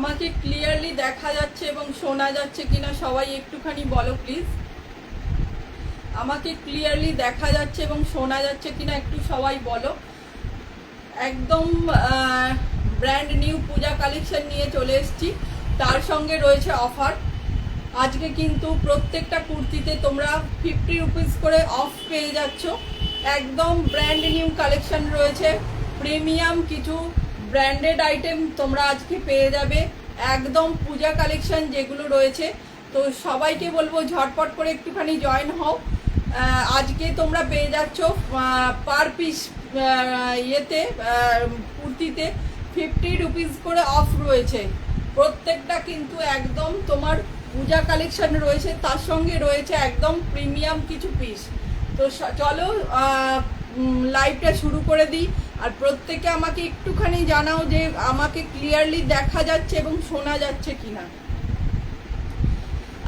আমাকে ক্লিয়ারলি দেখা যাচ্ছে এবং শোনা যাচ্ছে কিনা সবাই একটুখানি বলো প্লিজ। আমাকে ক্লিয়ারলি দেখা যাচ্ছে এবং শোনা যাচ্ছে কিনা একটু সবাই বলো। একদম ব্র্যান্ড নিউ পূজা কালেকশন নিয়ে চলে এসেছি, তার সঙ্গে রয়েছে অফার। আজকে কিন্তু প্রত্যেকটা কুর্তিতে তোমরা 50 রুপিস করে অফ পেয়ে যাচ্ছ। একদম ব্র্যান্ড নিউ কালেকশন রয়েছে, প্রিমিয়াম কিছু ব্র্যান্ডেড আইটেম তোমরা আজকে পেয়ে যাবে। একদম পূজা কালেকশন যেগুলো রয়েছে, তো সবাইকে বলবো ঝটপট করে একটুখানি জয়েন হও। আজকে তোমরা পেয়ে যাচ্ছ পার পিস ইয়েতে কুর্তিতে 50 রুপিস করে অফ রয়েছে। প্রত্যেকটা কিন্তু একদম তোমার পূজা কালেকশন রয়েছে, তার সঙ্গে রয়েছে একদম প্রিমিয়াম কিছু পিস। তো চলো লাইভটা শুরু করে দিই। আর প্রত্যেকে আমাকে একটুখানি জানাও যে আমাকে ক্লিয়ারলি দেখা যাচ্ছে এবং শোনা যাচ্ছে কিনা।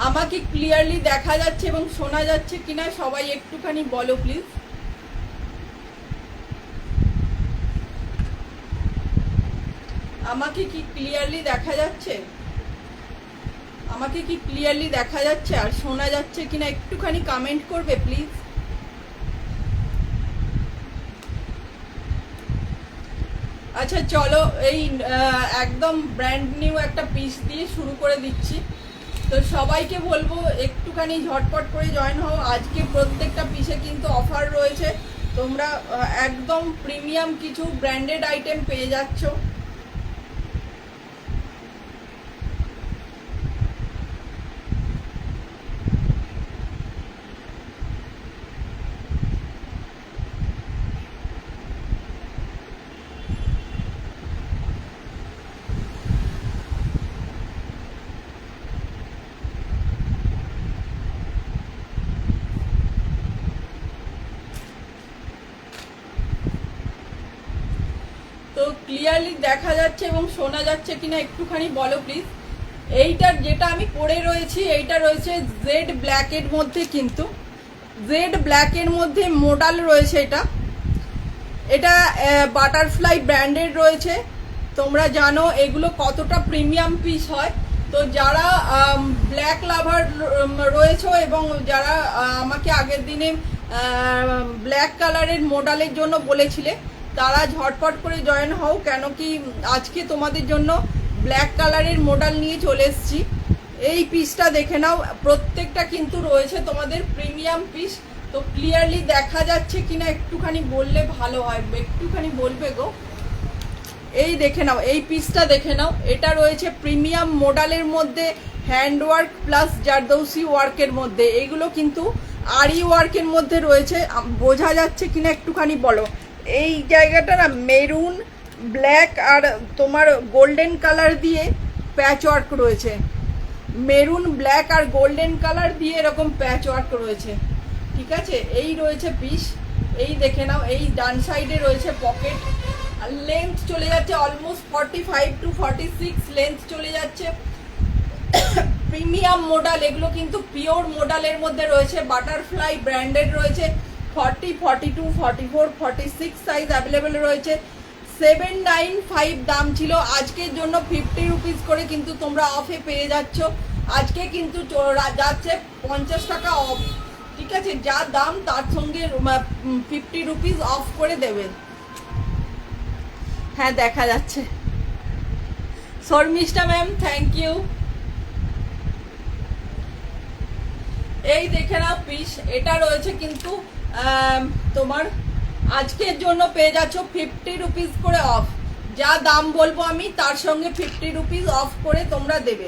আমাকে ক্লিয়ারলি দেখা যাচ্ছে এবং শোনা যাচ্ছে কিনা সবাই একটুখানি বলো প্লিজ। আমাকে কি ক্লিয়ারলি দেখা যাচ্ছে? আমাকে কি ক্লিয়ারলি দেখা যাচ্ছে আর শোনা যাচ্ছে কিনা একটুখানি কমেন্ট করবে প্লিজ। আচ্ছা চলো, এই একদম ব্র্যান্ড নিউ একটা পিস দিয়ে শুরু করে দিচ্ছি। তো সবাইকে বলবো একটুখানি ঝটপট করে জয়েন হও। আজকে প্রত্যেকটা পিসে কিন্তু অফার রয়েছে, তোমরা একদম প্রিমিয়াম কিছু ব্র্যান্ডেড আইটেম পেয়ে যাচ্ছ। তো ক্লিয়ারলি দেখা যাচ্ছে এবং শোনা যাচ্ছে কিনা একটুখানি বলো প্লিজ। এইটার যেটা আমি পরে রয়েছি, এইটা রয়েছে জেড ব্ল্যাকের মধ্যে, কিন্তু জেড ব্ল্যাকের মধ্যে মডেল রয়েছে। এটা বাটারফ্লাই ব্র্যান্ডেড রয়েছে। তোমরা জানো এগুলো কতটা প্রিমিয়াম পিস হয়। তো যারা ব্ল্যাক লাভার রয়েছে এবং যারা আমাকে আগের দিনে ব্ল্যাক কালারের মডেলের জন্য বলেছিলে, তারা ঝটপট করে জয়েন হও, কেন কি আজকে তোমাদের জন্য ব্ল্যাক কালারের মডেল নিয়ে চলে এসেছি। এই পিসটা দেখে নাও, প্রত্যেকটা কিন্তু রয়েছে তোমাদের প্রিমিয়াম পিস। তো ক্লিয়ারলি দেখা যাচ্ছে কিনা একটুখানি বললে ভালো হয়, একটুখানি বলবে গো। এই দেখে নাও, এই পিসটা দেখে নাও, এটা রয়েছে প্রিমিয়াম মডেলের মধ্যে, হ্যান্ডওয়ার্ক প্লাস জারদৌসি ওয়ার্কের মধ্যে। এইগুলো কিন্তু আরি ওয়ার্কের মধ্যে রয়েছে, বোঝা যাচ্ছে কিনা একটুখানি বলো। এই জায়গাটা না মেরুন ব্ল্যাক আর তোমার গোল্ডেন কালার দিয়ে প্যাচ ওয়ার্ক রয়েছে। মেরুন ব্ল্যাক আর গোল্ডেন কালার দিয়ে এরকম প্যাচ ওয়ার্ক রয়েছে, ঠিক আছে। এই রয়েছে পিস, এই দেখে নাও। এই ডান সাইডে রয়েছে পকেট, আর লেন্থ চলে যাচ্ছে অলমোস্ট 45 টু 46 লেন্থ চলে যাচ্ছে। প্রিমিয়াম মডেল, এগুলো কিন্তু পিওর মডেলের মধ্যে রয়েছে, বাটারফ্লাই ব্র্যান্ডেড রয়েছে। 40, 42, 44, 46 সাইজ অ্যাভেলেবেল রয়েছে। 795 দাম ছিল, আজকের জন্য 50 রুপিস করে কিন্তু তোমরা অফে পেয়ে যাচ্ছ। আজকে কিন্তু যাচ্ছে 50 টাকা অফ, ঠিক আছে। যা দাম তার সঙ্গে 50 রুপিস অফ করে দেবে। হ্যাঁ দেখা যাচ্ছে। Sharmishtha ma'am thank you. এই দেখে নাও পিস, এটা রয়েছে কিন্তু তোমার আজকের জন্য পেয়ে যাচ্ছ 50 রুপিস করে অফ। যা দাম বলবো আমি তার সঙ্গে 50 রুপিস অফ করে তোমরা দেবে।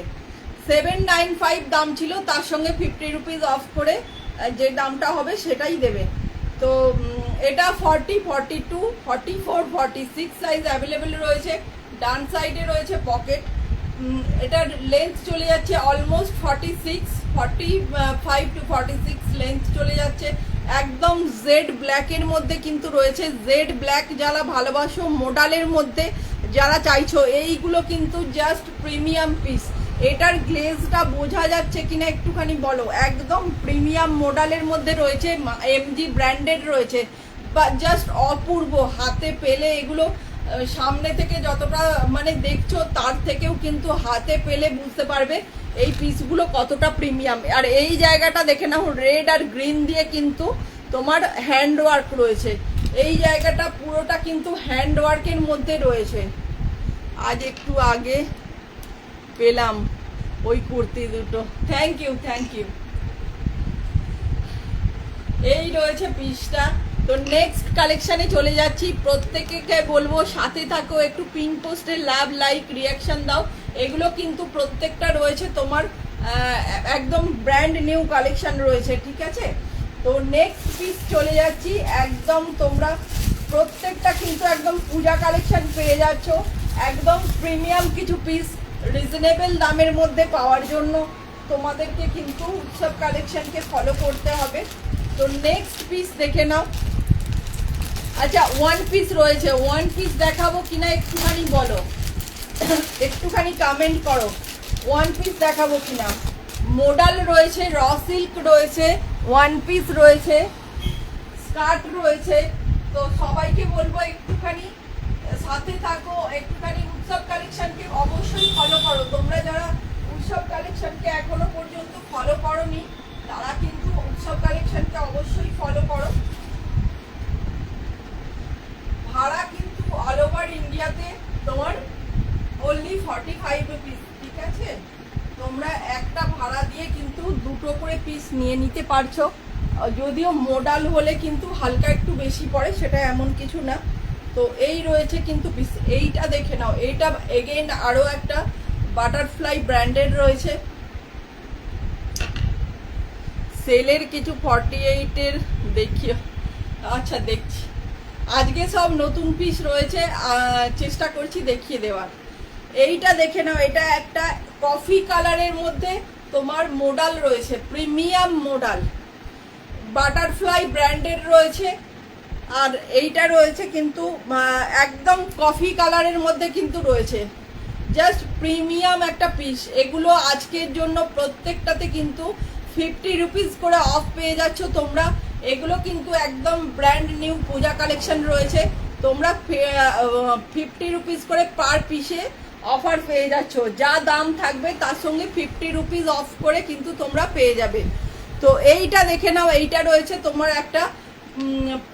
795 দাম ছিল, তার সঙ্গে 50 রুপিস অফ করে যে দামটা হবে সেটাই দেবে। তো এটা 40, 42, 44, 46 সাইজ অ্যাভেলেবেল রয়েছে। ডান সাইডে রয়েছে পকেট। এটার লেন্থ চলে যাচ্ছে অলমোস্ট 46, 45 টু 46 লেন্থ চলে যাচ্ছে। একদম জেড ব্ল্যাকের মধ্যে কিন্তু রয়েছে। জেড ব্ল্যাক যারা ভালোবাসো, মডেলের মধ্যে যারা চাইছো, এইগুলো কিন্তু জাস্ট প্রিমিয়াম পিস। এটার গ্লেজটা বোঝা যাচ্ছে কিনা একটুখানি বলো। একদম প্রিমিয়াম মডেলের মধ্যে রয়েছে, এমজি ব্র্যান্ডেড রয়েছে, বা জাস্ট অপূর্ব। হাতে পেলে এগুলো সামনে থেকে যতটা মানে দেখছো তার থেকেও কিন্তু হাতে পেলে বুঝতে পারবে এই পিসগুলো কতটা প্রিমিয়াম। আর এই জায়গাটা দেখে নাও, রেড আর গ্রিন দিয়ে কিন্তু তোমার হ্যান্ড ওয়ার্ক রয়েছে। এই জায়গাটা পুরোটা কিন্তু হ্যান্ড ওয়ার্কের মধ্যে রয়েছে। আজ একটু আগে পেলাম ওই কুর্তি দুটো, থ্যাংক ইউ থ্যাংক ইউ। এই রয়েছে পিসটা। তো নেক্সট কালেকশানে চলে যাচ্ছি। প্রত্যেককে বলবো সাথে থাকো, একটু পিন পোস্টে লাভ লাইক রিয়াকশন দাও। এগুলো কিন্তু প্রত্যেকটা রয়েছে তোমার একদম ব্র্যান্ড নিউ কালেকশন রয়েছে, ঠিক আছে। তো নেক্সট পিস চলে যাচ্ছি। একদম তোমরা প্রত্যেকটা কিন্তু একদম পূজা কালেকশন পেয়ে যাচ্ছ, একদম প্রিমিয়াম কিছু পিস রিজনেবল দামের মধ্যে পাওয়ার জন্য তোমাদেরকে কিন্তু উৎসব কালেকশনকে ফলো করতে হবে। তো নেক্সট পিস দেখে নাও। আচ্ছা, ওয়ান পিস রয়েছে, ওয়ান পিস দেখাবো কিনা একটুখানি বলো, একটুখানি কমেন্ট করো, ওয়ান পিস দেখাবো কিনা। মোডাল রয়েছে, র সিল্ক রয়েছে, ওয়ান পিস রয়েছে, স্কার্ট রয়েছে। তো সবাইকে বলবো একটুখানি সাথে থাকো, একটুখানি উৎসব কালেকশনকে অবশ্যই ফলো করো। তোমরা যারা উৎসব কালেকশনকে এখনো পর্যন্ত ফলো করোনি তারা কিন্তু উৎসব কালেকশনকে অবশ্যই ফলো করো। ভাড়া কিন্তু অল ওভার ইন্ডিয়াতে তোমার অনলি 45 রুপিস, ঠিক আছে। তোমরা একটা ভাড়া দিয়ে কিন্তু দুটো করে পিস নিয়ে নিতে পারছো। যদিও মোডাল হলে কিন্তু হালকা একটু বেশি পড়ে, সেটা এমন কিছু না। তো এই রয়েছে কিন্তু পিস। এইটা দেখে নাও, এইটা এগেইন আরও একটা বাটারফ্লাই ব্র্যান্ডেড রয়েছে। সেলের কিছু 48-এর দেখিও। আচ্ছা দেখছি, আজকে সব নতুন পিস রয়েছে, চেষ্টা করছি দেখিয়ে দেওয়ার। এইটা দেখে নাও, এটা একটা কফি কালারের মধ্যে তোমার মোডাল রয়েছে, প্রিমিয়াম মোডাল, বাটারফ্লাই ব্র্যান্ডের রয়েছে। আর এইটা রয়েছে কিন্তু একদম কফি কালারের মধ্যে কিন্তু রয়েছে, জাস্ট প্রিমিয়াম একটা পিস। এগুলো আজকের জন্য প্রত্যেকটাতে কিন্তু 50 রুপিস করে অফ পেয়ে যাচ্ছ তোমরা। এগুলো কিন্তু একদম ব্র্যান্ড নিউ পূজা কালেকশন রয়েছে। তোমরা 50 রুপিস করে পার পিসে অফার পেয়ে যাচ্ছ। যা দাম থাকবে তার সঙ্গে 50 রুপিস অফ করে কিন্তু তোমরা পেয়ে যাবে। তো এইটা দেখে নাও, এইটা রয়েছে তোমার একটা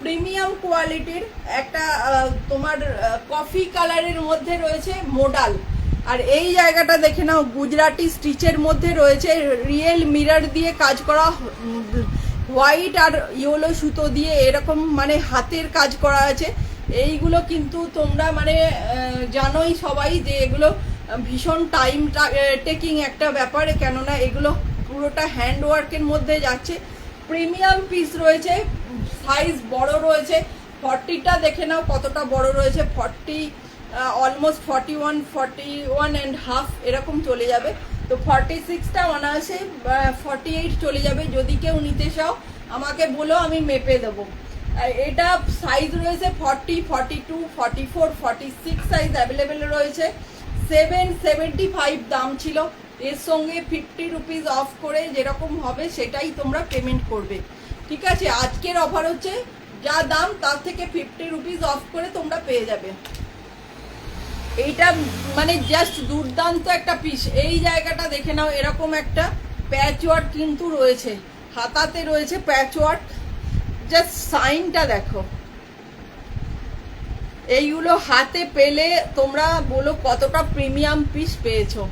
প্রিমিয়াম কোয়ালিটির একটা তোমার কফি কালারের মধ্যে রয়েছে মোডাল। আর এই জায়গাটা দেখে নাও, গুজরাটি স্টিচের মধ্যে রয়েছে, রিয়েল মিরর দিয়ে কাজ করা, হোয়াইট আর ইয়েলো সুতো দিয়ে এরকম মানে হাতের কাজ করা আছে। এইগুলো কিন্তু তোমরা মানে জানোই সবাই যে এগুলো ভীষণ টাইম টেকিং একটা ব্যাপার, কেননা এগুলো পুরোটা হ্যান্ড ওয়ার্কের মধ্যে যাচ্ছে। প্রিমিয়াম পিস রয়েছে, সাইজ বড় রয়েছে। 40টা দেখে নাও কতটা বড় রয়েছে, 40 অলমোস্ট 41 অ্যান্ড হাফ এরকম চলে যাবে। তো 46টা অনায়াসে 48 চলে যাবে। যদি কেউ নিতে চাও আমাকে বলো, আমি মেপে দেবো। এটা সাইজ রয়েছে 40, 42, 44, 46 সাইজ অ্যাভেলেবেল রয়েছে। 775 দাম ছিল, এর সঙ্গে 50 রুপিস অফ করে যেরকম হবে সেটাই তোমরা পেমেন্ট করবে, ঠিক আছে। আজকের অফার হচ্ছে যা দাম তার থেকে 50 রুপিস অফ করে তোমরা পেয়ে যাবে। এইটা মানে জাস্ট দুর্দান্ত একটা পিস। এই জায়গাটা দেখে নাও, এরকম একটা প্যাচ ওয়ার্ক কিন্তু রয়েছে, হাতাতে রয়েছে প্যাচ ওয়ার্ক, জাস্ট সাইনটা দেখো। এইগুলো হাতে পেলে তোমরা বলো কতটা প্রিমিয়াম পিস পেয়েছো।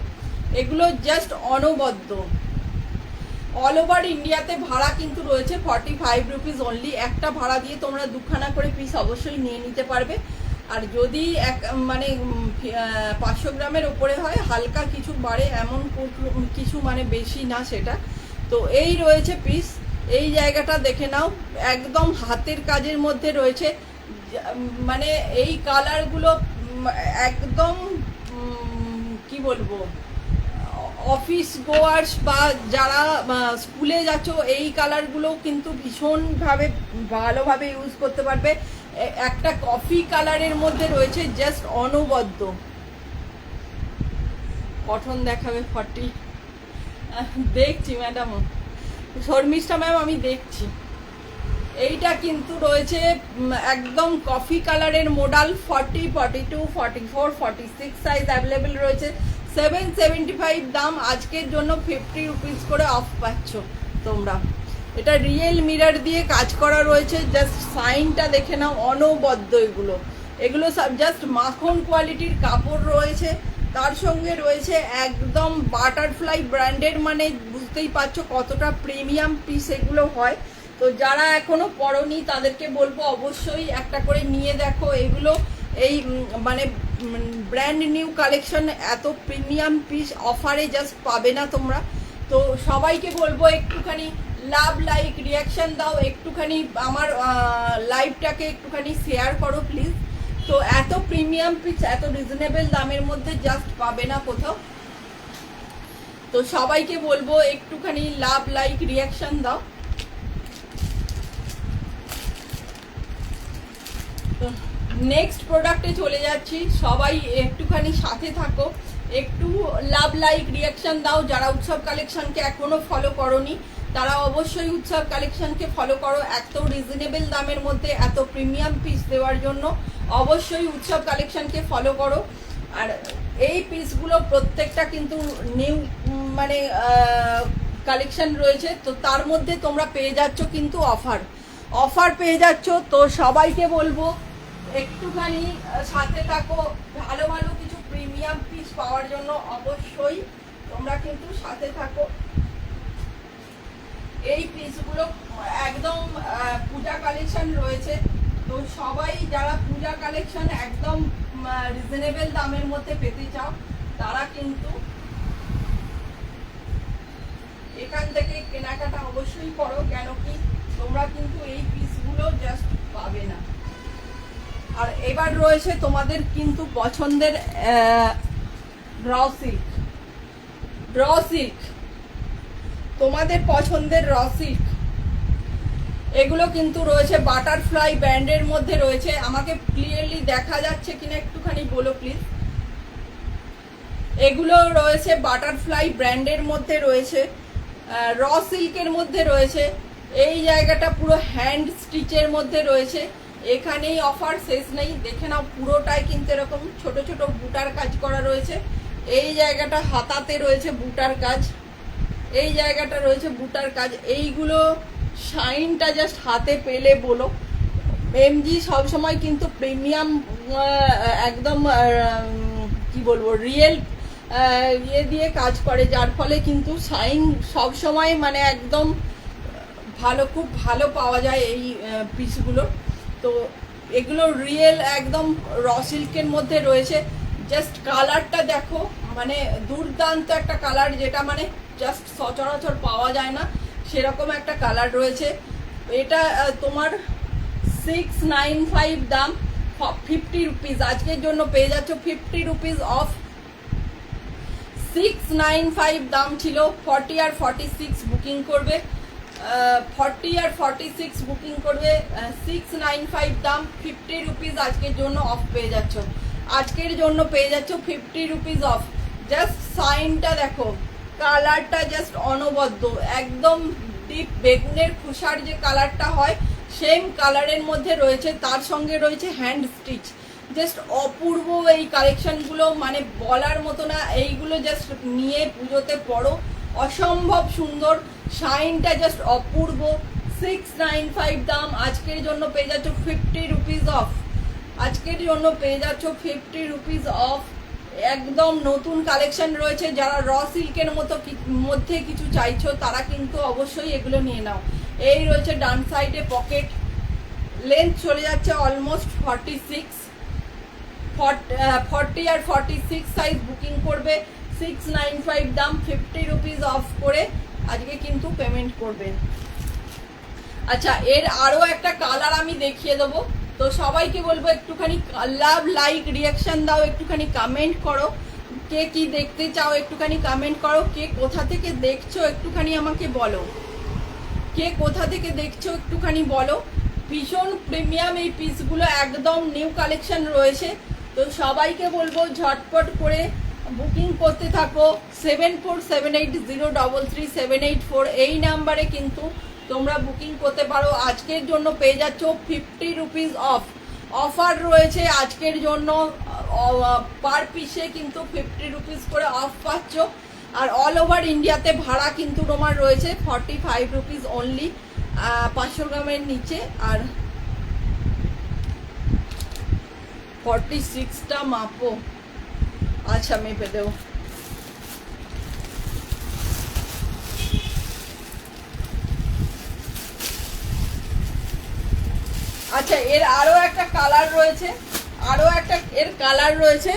এগুলো জাস্ট অনবদ্য। অল ওভার ইন্ডিয়াতে ভাড়া কিন্তু রয়েছে 45 রুপিস অনলি। একটা ভাড়া দিয়ে তোমরা দুখানা করে পিস অবশ্যই নিয়ে নিতে পারবে। আর যদি মানে 500 গ্রামের ওপরে হয় হালকা কিছু বাড়ে, এমন কিছু মানে বেশি না সেটা। তো এই রয়েছে পিস। এই জায়গাটা দেখে নাও, একদম হাতের কাজের মধ্যে রয়েছে। মানে এই কালারগুলো একদম কি বলবো, অফিস গোয়ার্স বা যারা স্কুলে যাচ্ছ এই কালারগুলো কিন্তু ভীষণভাবে ভালোভাবে ইউজ করতে পারবে। একটা কফি কালারের মধ্যে রয়েছে, জাস্ট অনবদ্য। কটন দেখাবে 40, দেখছি ম্যাডাম, শর্মিষ্ঠা ম্যাম আমি দেখছি। এইটা কিন্তু রয়েছে একদম কফি কালারের মডেল 40, 42, 44, 46 সাইজ অ্যাভেলেবেল রয়েছে। 775 দাম, আজকের জন্য 50 রুপিস করে অফ পাচ্ছ তোমরা। এটা রিয়েল মিরর দিয়ে কাজ করা রয়েছে, জাস্ট সাইনটা দেখে নাও, অনবদ্য এগুলো। এগুলো সব জাস্ট মাখন কোয়ালিটির কাপড় রয়েছে, তার সঙ্গে রয়েছে একদম বাটারফ্লাই ব্র্যান্ডের, মানে বুঝতেই পারছো কতটা প্রিমিয়াম পিস এগুলো হয়। তো যারা এখনো পরনি তাদেরকে বলবো অবশ্যই একটা করে নিয়ে দেখো। এগুলো এই মানে ব্র্যান্ড নিউ কালেকশন, এত প্রিমিয়াম পিস অফারে জাস্ট পাবে না তোমরা। তো সবাইকে বলবো একটুখানি লাভ, লাইক, রিয়াকশন দাও, একটুখানি আমার লাইভটাকে একটুখানি শেয়ার করো প্লিজ। তো এত প্রিমিয়াম পিস এত রিজনেবল দামের মধ্যে জাস্ট পাবে না কোথাও। তো সবাইকে বলবো একটুখানি লাভ, লাইক, রিয়াকশন দাও। নেক্সট প্রোডাক্টে চলে যাচ্ছি, সবাই একটুখানি সাথে থাকো, একটু লাভ, লাইক, রিয়াকশন দাও। যারা উৎসব কালেকশনকে এখনো ফলো করোনি তারা অবশ্যই উৎসব কালেকশনকে ফলো করো। এত রিজনেবল দামের মধ্যে এত প্রিমিয়াম পিস দেওয়ার জন্য অবশ্যই উৎসব কালেকশনকে ফলো করো। আর এই পিসগুলো প্রত্যেকটা কিন্তু নিউ মানে কালেকশন রয়েছে, তো তার মধ্যে তোমরা পেয়ে যাচ্ছ কিন্তু অফার পেয়ে যাচ্ছ। তো সবাইকে বলবো একটুখানি সাথে থাকো, ভালো ভালো কিছু প্রিমিয়াম পিস পাওয়ার জন্য অবশ্যই তোমরা কিন্তু সাথে থাকো। এই পিসগুলো একদম পূজা কালেকশন রয়েছে, তো সবাই যারা পূজা কালেকশন একদম রিজনেবল দামের মধ্যে পেতে চাও তারা কিন্তু এখান থেকে কেনাকাটা অবশ্যই করো, কেন কি তোমরা কিন্তু এই পিসগুলো জাস্ট পাবে না। আর এবার রয়েছে তোমাদের কিন্তু পছন্দের র সিল্ক, তোমাদের পছন্দের র সিল্ক, এগুলো কিন্তু রয়েছে বাটারফ্লাই ব্র্যান্ডের মধ্যে রয়েছে। আমাকে ক্লিয়ারলি দেখা যাচ্ছে কিনা একটুখানি বলো প্লিজ। এগুলো রয়েছে বাটারফ্লাই ব্র্যান্ডের মধ্যে রয়েছে, র সিল্কের মধ্যে রয়েছে। এই জায়গাটা পুরো হ্যান্ড স্টিচের মধ্যে রয়েছে। এখানেই অফার শেষ নেই, দেখে নাও পুরোটাই কিন্তু এরকম ছোট ছোট বুটার কাজ করা রয়েছে। এই জায়গাটা হাতাতে রয়েছে বুটার কাজ, এই জায়গাটা রয়েছে বুটার কাজ। এইগুলো শাইনটা জাস্ট হাতে পেলে বলো। এমজি সবসময় কিন্তু প্রিমিয়াম একদম কি বলবো রিয়েল ইয়ে দিয়ে কাজ করে, যার ফলে কিন্তু শাইন সবসময় মানে একদম ভালো, খুব ভালো পাওয়া যায় এই পিসগুলো। তো এগুলো রিয়েল একদম র সিল্কের মধ্যে রয়েছে। জাস্ট কালারটা দেখো, মানে দুর্দান্ত একটা কালার, যেটা মানে জাস্ট সচরাচর পাওয়া যায় না, সেরকম একটা কালার রয়েছে। এটা তোমার 695 দাম, 50 রুপিস আজকের জন্য পেয়ে যাচ্ছ 50 রুপিস অফ। 695 দাম ছিল, 40 আর 46 বুকিং করবে, 40 আর 46 বুকিং করবে, 695 দাম, 50 রুপিস আজকের জন্য অফ পেয়ে যাচ্ছ। আজকের জন্য পেয়ে যাচ্ছ 50 রুপিস অফ। জাস্ট সাইনটা দেখো, কালারটা জাস্ট অনবদ্য, একদম ডিপ বেগুনের খোসার যে কালারটা হয় সেম কালারের মধ্যে রয়েছে, তার সঙ্গে রয়েছে হ্যান্ড স্টিচ। জাস্ট অপূর্ব এই কালেকশনগুলো, মানে বলার মতো না। এইগুলো জাস্ট নিয়ে পুজোতে পড়ো, অসম্ভব সুন্দর, শাইনটা জাস্ট অপূর্ব। 695 দাম, আজকের জন্য পেয়ে যাচ্ছ 50 রুপিস অফ। আজকের জন্য পেয়ে যাচ্ছ 50 রুপিস অফ। একদম নতুন কালেকশন রয়েছে, যারা র সিল্কের মধ্যে কিছু চাইছো তারা কিন্তু অবশ্যই এগুলো নিয়ে নাও। এই রয়েছে ডান সাইডে পকেট, লেন্থ চলে যাচ্ছে অলমোস্ট 46, 40 আর 46 সাইজ বুকিং করবে, 695 দাম, 50 রুপিস অফ করে আজকে কিন্তু পেমেন্ট করবে। আচ্ছা, এর আরো একটা কালার আমি দেখিয়ে দেবো। তো সবাইকে বলবো একটুখানি লাভ, লাইক, রিয়াকশন দাও, একটুখানি কমেন্ট করো, কে কি দেখতে চাও একটুখানি কমেন্ট করো, কে কোথা থেকে দেখছো একটুখানি আমাকে বলো, কে কোথা থেকে দেখছো একটুখানি বলো। ভীষণ প্রিমিয়াম এই পিসগুলো, একদম নিউ কালেকশন রয়েছে। তো সবাইকে বলবো ঝটপট করে বুকিং করতে থাকো। 7478033784 এই নাম্বারে কিন্তু তোমরা বুকিং করতে পারো। আজকের জন্য পেয়ে যাচ্ছ 50 রুপিস অফ, অফার রয়েছে আজকের জন্য। পার পিসে কিন্তু 50 রুপিস করে অফ পাচ্ছ। আর অল ওভার ইন্ডিয়াতে ভাড়া কিন্তু তোমার রয়েছে 45 রুপিস অনলি, 500 গ্রামের নিচে। আর 46টা মাপো, আচ্ছা মেপে দেবো। আচ্ছা এর আরো একটা কালার রয়েছে, আরো একটা এর কালার রয়েছে,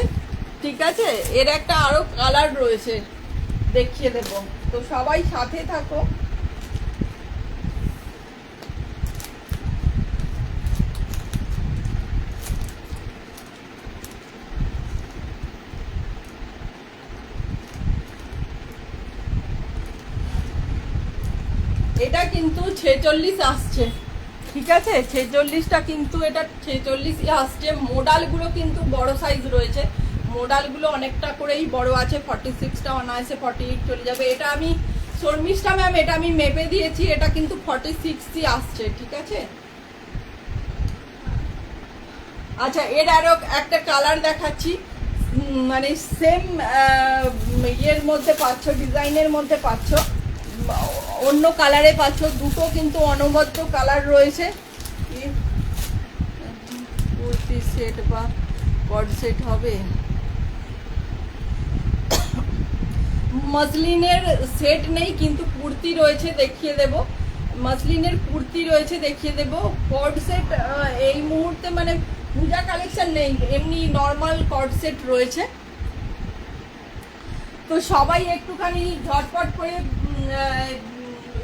ঠিক আছে, এর একটা আরো কালার রয়েছে, দেখিয়ে দেব। তো সবাই সাথে থাকো। এটা কিন্তু 46 আসছে, ঠিক আছে, 46টা কিন্তু এটা 46 আসছে। মোডালগুলো কিন্তু বড় সাইজ রয়েছে, মোডালগুলো অনেকটা করেই বড় আছে। 46টা অনায়াসে 48 চলে যাবে। এটা আমি শর্মিষ্ঠা ম্যাম, এটা আমি মেপে দিয়েছি, এটা কিন্তু 46ই আসছে, ঠিক আছে। আচ্ছা এর আরো একটা কালার দেখাচ্ছি, মানে সেম ইয়ের মধ্যে পাচ্ছ, ডিজাইনের মধ্যে পাচ্ছ, অন্য কালারে পাচ্ছ। দুটো কিন্তু অনবদ্য কালার রয়েছে। কুর্তি সেট বা কট সেট হবে, মসলিনের সেট নেই কিন্তু কুর্তি রয়েছে, দেখিয়ে দেব। মসলিনের কুর্তি রয়েছে, দেখিয়ে দেব। কট সেট এই মুহূর্তে মানে পূজা কালেকশন নেই, এমনি নর্মাল কট সেট রয়েছে। তো সবাই একটুখানি ঝটপট করে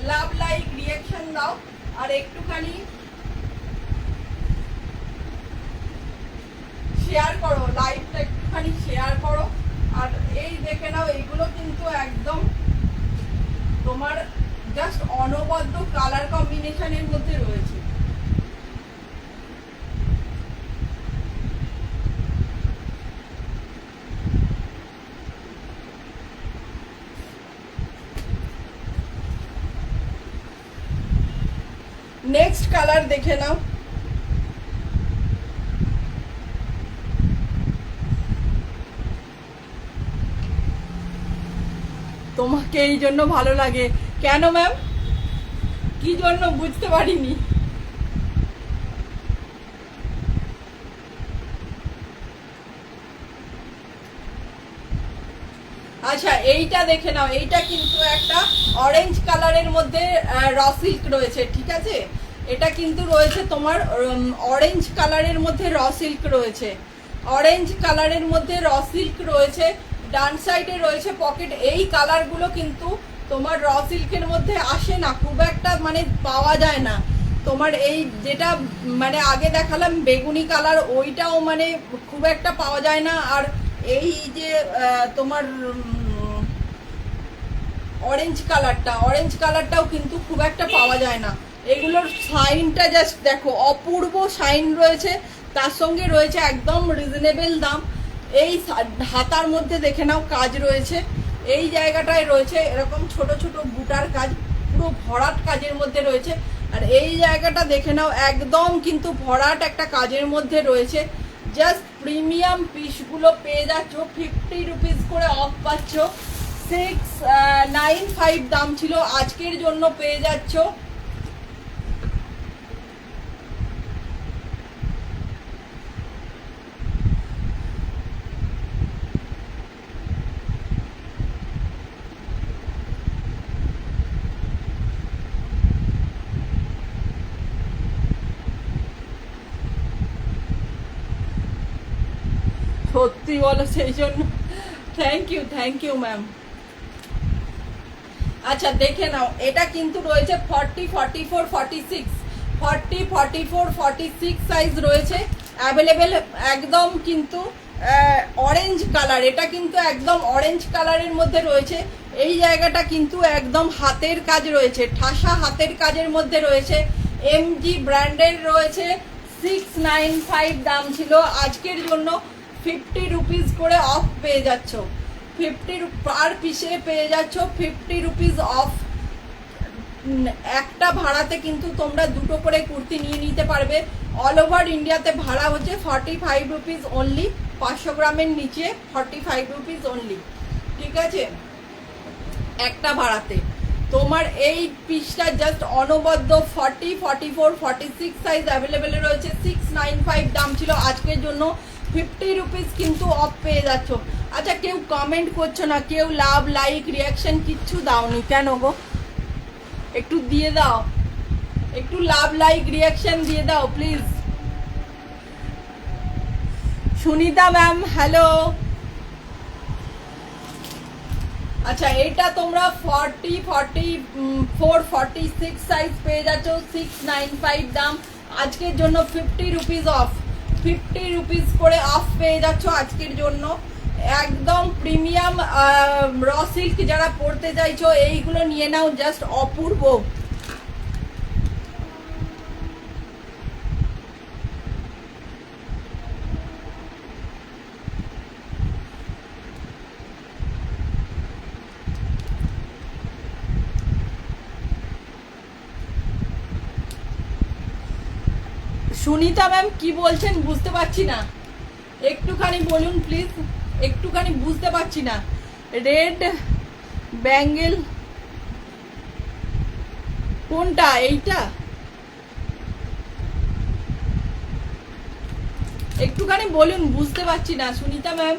লাভ লাইক রিয়াকশন দাও, আর একটুখানি শেয়ার করো, লাইভটা একটুখানি শেয়ার করো। আর এই দেখে নাও, এইগুলো কিন্তু একদম তোমার জাস্ট অনবদ্য কালার কম্বিনেশনের মধ্যে রয়েছে। নেক্সট কালার দেখে নাও। তোমাকে এই জন্য ভালো লাগে কেন ম্যাম, কি জন্য বুঝতে পারিনি। আচ্ছা এইটা দেখে নাও, এইটা কিন্তু একটা অরেঞ্জ কালারের মধ্যে র সিল্ক রয়েছে, ঠিক আছে। এটা কিন্তু রয়েছে তোমার অরেঞ্জ কালারের মধ্যে র সিল্ক রয়েছে, অরেঞ্জ কালারের মধ্যে র সিল্ক রয়েছে। ডান সাইডে রয়েছে পকেট। এই কালারগুলো কিন্তু তোমার র সিল্কের মধ্যে আসে না খুব একটা, মানে পাওয়া যায় না। তোমার এই যেটা মানে আগে দেখালাম বেগুনি কালার, ওইটাও মানে খুব একটা পাওয়া যায় না। আর এই যে তোমার অরেঞ্জ কালারটাও কিন্তু খুব একটা পাওয়া যায় না। এগুলোর শাইনটা জাস্ট দেখো, অপূর্ব শাইন রয়েছে, তার সঙ্গে রয়েছে একদম রিজনেবল দাম। এই হাতার মধ্যে দেখে নাও কাজ রয়েছে, এই জায়গাটায় রয়েছে এরকম ছোট ছোট বুটার কাজ, পুরো ভরাট কাজের মধ্যে রয়েছে। আর এই জায়গাটা দেখে নাও, একদম কিন্তু ভরাট একটা কাজের মধ্যে রয়েছে। জাস্ট প্রিমিয়াম পিসগুলো পেয়ে যাচ্ছ 50 রুপিস করে অফ পাচ্ছ। 695 দাম ছিল, আজকের জন্য পেয়ে যাচ্ছ সত্যি বলো, সেই জন্য থ্যাংক ইউ ম্যাম। আচ্ছা দেখে নাও, এটা কিন্তু রয়েছে 40, 44, 46, 40, 44, 46 সাইজ রয়েছে অ্যাভেলেবেল। একদম কিন্তু অরেঞ্জ কালার, এটা কিন্তু একদম অরেঞ্জ কালারের মধ্যে রয়েছে। এই জায়গাটা কিন্তু একদম হাতের কাজ রয়েছে, ঠাসা হাতের কাজের মধ্যে রয়েছে। এমজি ব্র্যান্ডের রয়েছে। 695 দাম ছিল, আজকের জন্য 50 রুপিস করে অফ পেয়ে যাচ্ছ। 50 পার পিসে পেয়ে যাচ্ছ 50 রুপিস অফ। একটা ভাড়াতে কিন্তু তোমরা দুটো করে কুর্তি নিয়ে নিতে পারবে। অল ওভার ইন্ডিয়াতে ভাড়া হচ্ছে 45 রুপিস অনলি, 500 গ্রামের নিচে 45 রুপিস অনলি, ঠিক আছে, একটা ভাড়াতে। তোমার এই পিসটা জাস্ট অনবদ্য 40, 44, 46 সাইজ অ্যাভেলেবেল রয়েছে। 695 দাম ছিল, আজকের জন্য 50 রুপিস কিন্তু অফ পেয়ে যাচ্ছ। আচ্ছা, কেউ কমেন্ট করছো না, কেউ লাভ লাইক রিয়াকশন কিচ্ছু দাওনি কেন গো? একটু দিয়ে দাও, একটু লাভ লাইক রিয়াকশন দিয়ে দাও প্লিজ। Sunita ma'am hello. আচ্ছা, এটা তোমরা 40, 44, 46 সাইজ পেয়ে যাচ্ছ, 695 দাম, আজকের জন্য 50 রুপিস অফ, 50 রুপিস করে অফ পেয়ে যাচ্ছ আজকের জন্য। একদম প্রিমিয়াম র সিল্ক যারা পড়তে চাইছো এইগুলো নিয়ে নাও, জাস্ট অপূর্ব। সুনিতা ম্যাম কি বলছেন বুঝতে পারছি না, একটুখানি বলুন প্লিজ, একটুখানি বুঝতে পারছি না। রেড ব্যাঙ্গেল কোনটা? এইটা একটুখানি বলুন, বুঝতে পারছি না সুনিতা ম্যাম।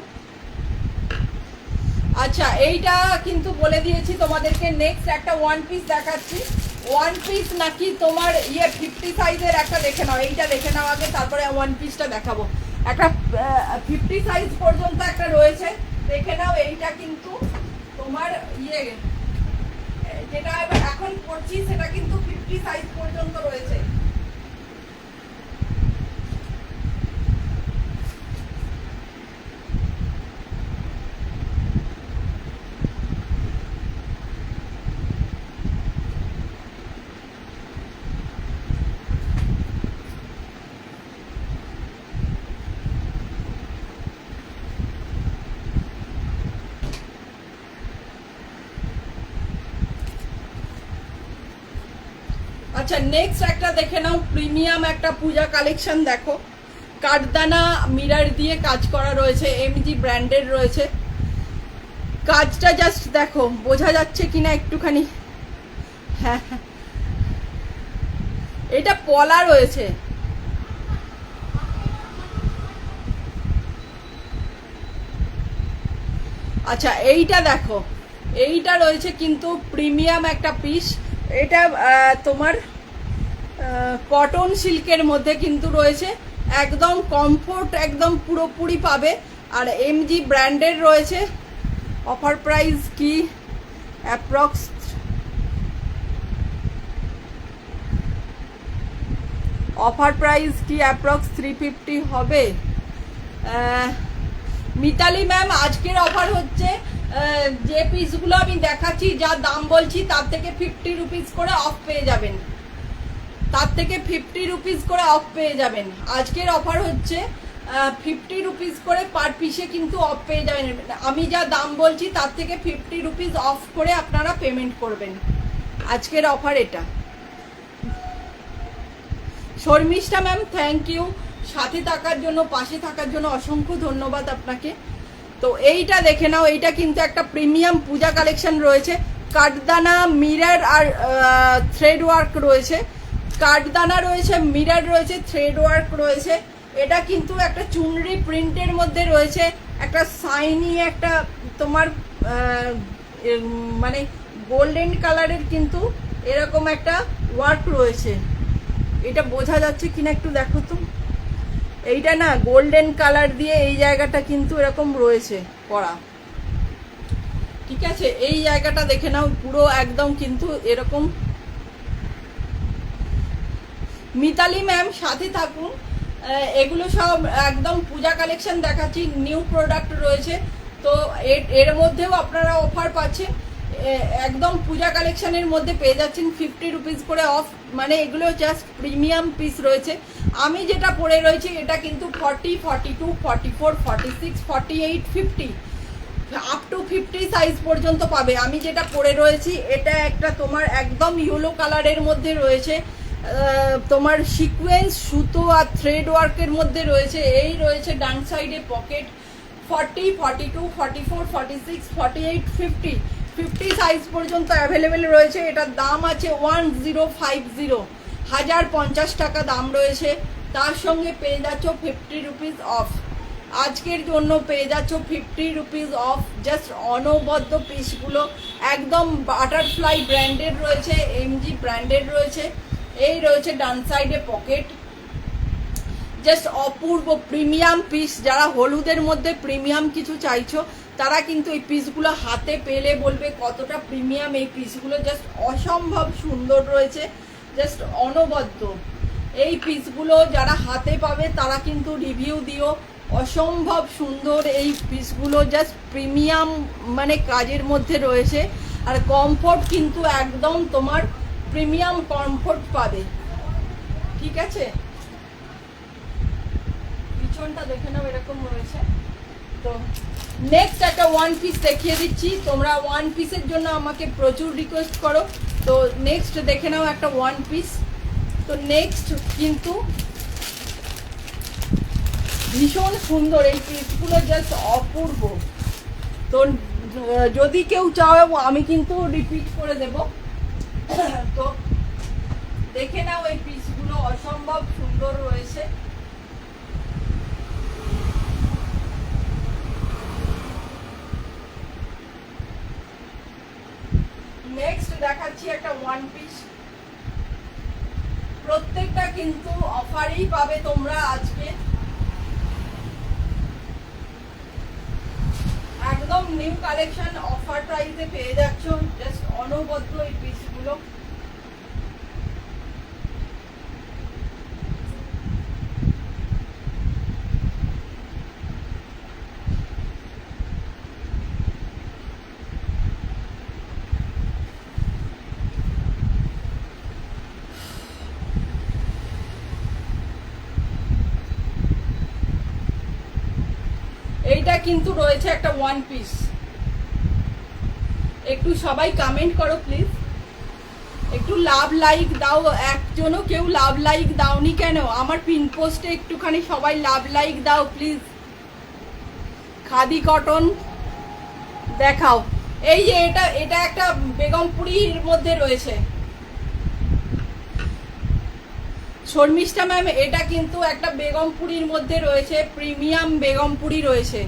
আচ্ছা, এইটা কিন্তু বলে দিয়েছি তোমাদেরকে। নেক্সট একটা ওয়ান পিস দেখাচ্ছি। ওয়ান পিস নাকি তোমার 50 সাইজের একটা দেখে নাও, এইটা দেখে নাও আগে, তারপরে ওয়ান পিসটা দেখাবো। একটা 50 সাইজ পর্যন্ত একটা রয়েছে, দেখে নাও। এইটা কিন্তু তোমার যেটা এখন পড়ছি সেটা কিন্তু 50 সাইজ পর্যন্ত রয়েছে। আচ্ছা, নেক্সট একটা দেখে নাও, প্রিমিয়াম একটা পূজা কালেকশন দেখো। কাঠদানা মিরর দিয়ে কাজ করা রয়েছে, এমজি ব্র্যান্ডের রয়েছে। কাজটা জাস্ট দেখো, বোঝা যাচ্ছে কিনা একটুখানি। হ্যাঁ, এটা পলা রয়েছে। আচ্ছা, এইটা দেখো, এইটা রয়েছে কিন্তু প্রিমিয়াম একটা পিস। এটা তোমার কটন সিল্কের মধ্যে কিন্তু রয়েছে, একদম কমফোর্ট, একদম পুরোপুরি পাবে। আর এমজি ব্র্যান্ডের রয়েছে। অফার প্রাইস কি অ্যাপ্রক্স? অফার প্রাইস কি অ্যাপ্রক্স 350 হবে? মিতালি ম্যাম, আজকের অফার হচ্ছে যে পিসগুলো আমি দেখাচ্ছি, যা দাম বলছি তার থেকে 50 রুপিস করে অফ পেয়ে যাবেন, তার থেকে 50 রুপিস করে অফ পেয়ে যাবেন। আজকের অফার হচ্ছে 50 রুপিস করে পার পিসে কিন্তু অফ পেয়ে যাবেন। আমি যা দাম বলছি তার থেকে 50 রুপিস অফ করে আপনারা পেমেন্ট করবেন। আজকের অফার এটা। শর্মিষ্ঠা ম্যাম, থ্যাংক ইউ সাথে থাকার জন্য, পাশে থাকার জন্য অসংখ্য ধন্যবাদ আপনাকে। তো এইটা দেখে নাও, এইটা কিন্তু একটা প্রিমিয়াম পূজা কালেকশন রয়েছে। কাঠদানা মিরর আর থ্রেড ওয়ার্ক রয়েছে, কাঠদানা রয়েছে, মিরর রয়েছে, থ্রেড ওয়ার্ক রয়েছে। এটা কিন্তু একটা চুনরি প্রিন্টের মধ্যে রয়েছে, একটা সাইনি একটা তোমার মানে গোল্ডেন কালারের কিন্তু এরকম একটা ওয়ার্ক রয়েছে। এটা বোঝা যাচ্ছে কিনা একটু দেখো তো। এইটা না গোল্ডেন কালার দিয়ে এই জায়গাটা কিন্তু এরকম রয়েছে করা, ঠিক আছে। এই জায়গাটা দেখে নাও, পুরো একদম কিন্তু এরকম। মিতালি ম্যাম সাথে থাকুন, এগুলো সব একদম পূজা কালেকশন দেখাচ্ছি, নিউ প্রোডাক্ট রয়েছে। তো এর মধ্যেও আপনারা অফার পাচ্ছেন, একদম পূজা কালেকশনের মধ্যে পেয়ে যাচ্ছেন 50 রুপিস করে অফ। মানে এগুলো জাস্ট প্রিমিয়াম পিস রয়েছে। আমি যেটা পরে রয়েছি এটা কিন্তু 40, 42, 44, 46, 48, 50, আপ টু 50 সাইজ পর্যন্ত পাবে। আমি যেটা পরে রয়েছি এটা একটা তোমার একদম ইয়েলো কালারের মধ্যে রয়েছে, তোমার সিকোয়েন্স সুতো আর থ্রেড ওয়ার্কের মধ্যে রয়েছে। এই রয়েছে ডান সাইডে পকেট। 40, 42, 44, 46, 48, 50 50 সাইজ পর্যন্ত অ্যাভেলেবেল রয়েছে। এটার দাম আছে 1050, 1050 টাকা দাম রয়েছে। তার সঙ্গে পেয়ে যাচ্ছ 50 রুপিস অফ। আজকের জন্য পেয়ে যাচ্ছ 50 রুপিস অফ। জাস্ট অনবদ্য পিসগুলো একদম বাটারফ্লাই ব্র্যান্ডেড রয়েছে, এমজি ব্র্যান্ডেড রয়েছে। এই রয়েছে ডান সাইডে পকেট, জাস্ট অপূর্ব প্রিমিয়াম পিস। যারা হলুদের মধ্যে প্রিমিয়াম কিছু চাইছো তারা কিন্তু এই পিসগুলো হাতে পেলে বলবে কতটা প্রিমিয়াম এই পিসগুলো। জাস্ট অসম্ভব সুন্দর রয়েছে, জাস্ট অনবদ্য। এই পিসগুলো যারা হাতে পাবে তারা কিন্তু রিভিউ দিও। অসম্ভব সুন্দর এই পিসগুলো, জাস্ট প্রিমিয়াম মানে কাজের মধ্যে রয়েছে। আর কমফোর্ট কিন্তু একদম তোমার প্রিমিয়াম কমফোর্ট পাবে, ঠিক আছে। পিছনটা দেখে নাও এরকম রয়েছে। তো নেক্সট একটা ওয়ান পিস দেখিয়ে দিচ্ছি। তোমরা ওয়ান পিসের জন্য আমাকে প্রচুর রিকোয়েস্ট করো, তো নেক্সট দেখে নাও একটা ওয়ান পিস। তো নেক্সট কিন্তু ভীষণ সুন্দর এই পিসগুলো, জাস্ট অপূর্ব। তো যদি কেউ চাও আমি কিন্তু রিপিট করে দেব। তো দেখে নাও এই পিসগুলো অসম্ভব সুন্দর রয়েছে। নেক্সট দেখাচ্ছি একটা ওয়ান পিস। প্রত্যেকটা কিন্তু অফারেই পাবে তোমরা আজকে, একদম নিউ কালেকশন অফার প্রাইসে পেয়ে যাচ্ছ। জাস্ট অনবদ্য এই পিসগুলো। এইটা কিন্তু রয়েছে একটা ওয়ান পিস। একটু সবাই কমেন্ট করো প্লিজ, একটু লাভ লাইক দাও। একজনও কেউ লাভ লাইক দাওনি কেন? আমার পিন পোস্টে একটুখানি সবাই লাভ লাইক দাও প্লিজ। খাদি কটন দেখাও। এই যে এটা এটা একটা বেগমপুরীর মধ্যে রয়েছে। শর্মিষ্ঠা ম্যাম, এটা কিন্তু একটা বেগমপুরীর মধ্যে রয়েছে, প্রিমিয়াম বেগমপুরী রয়েছে।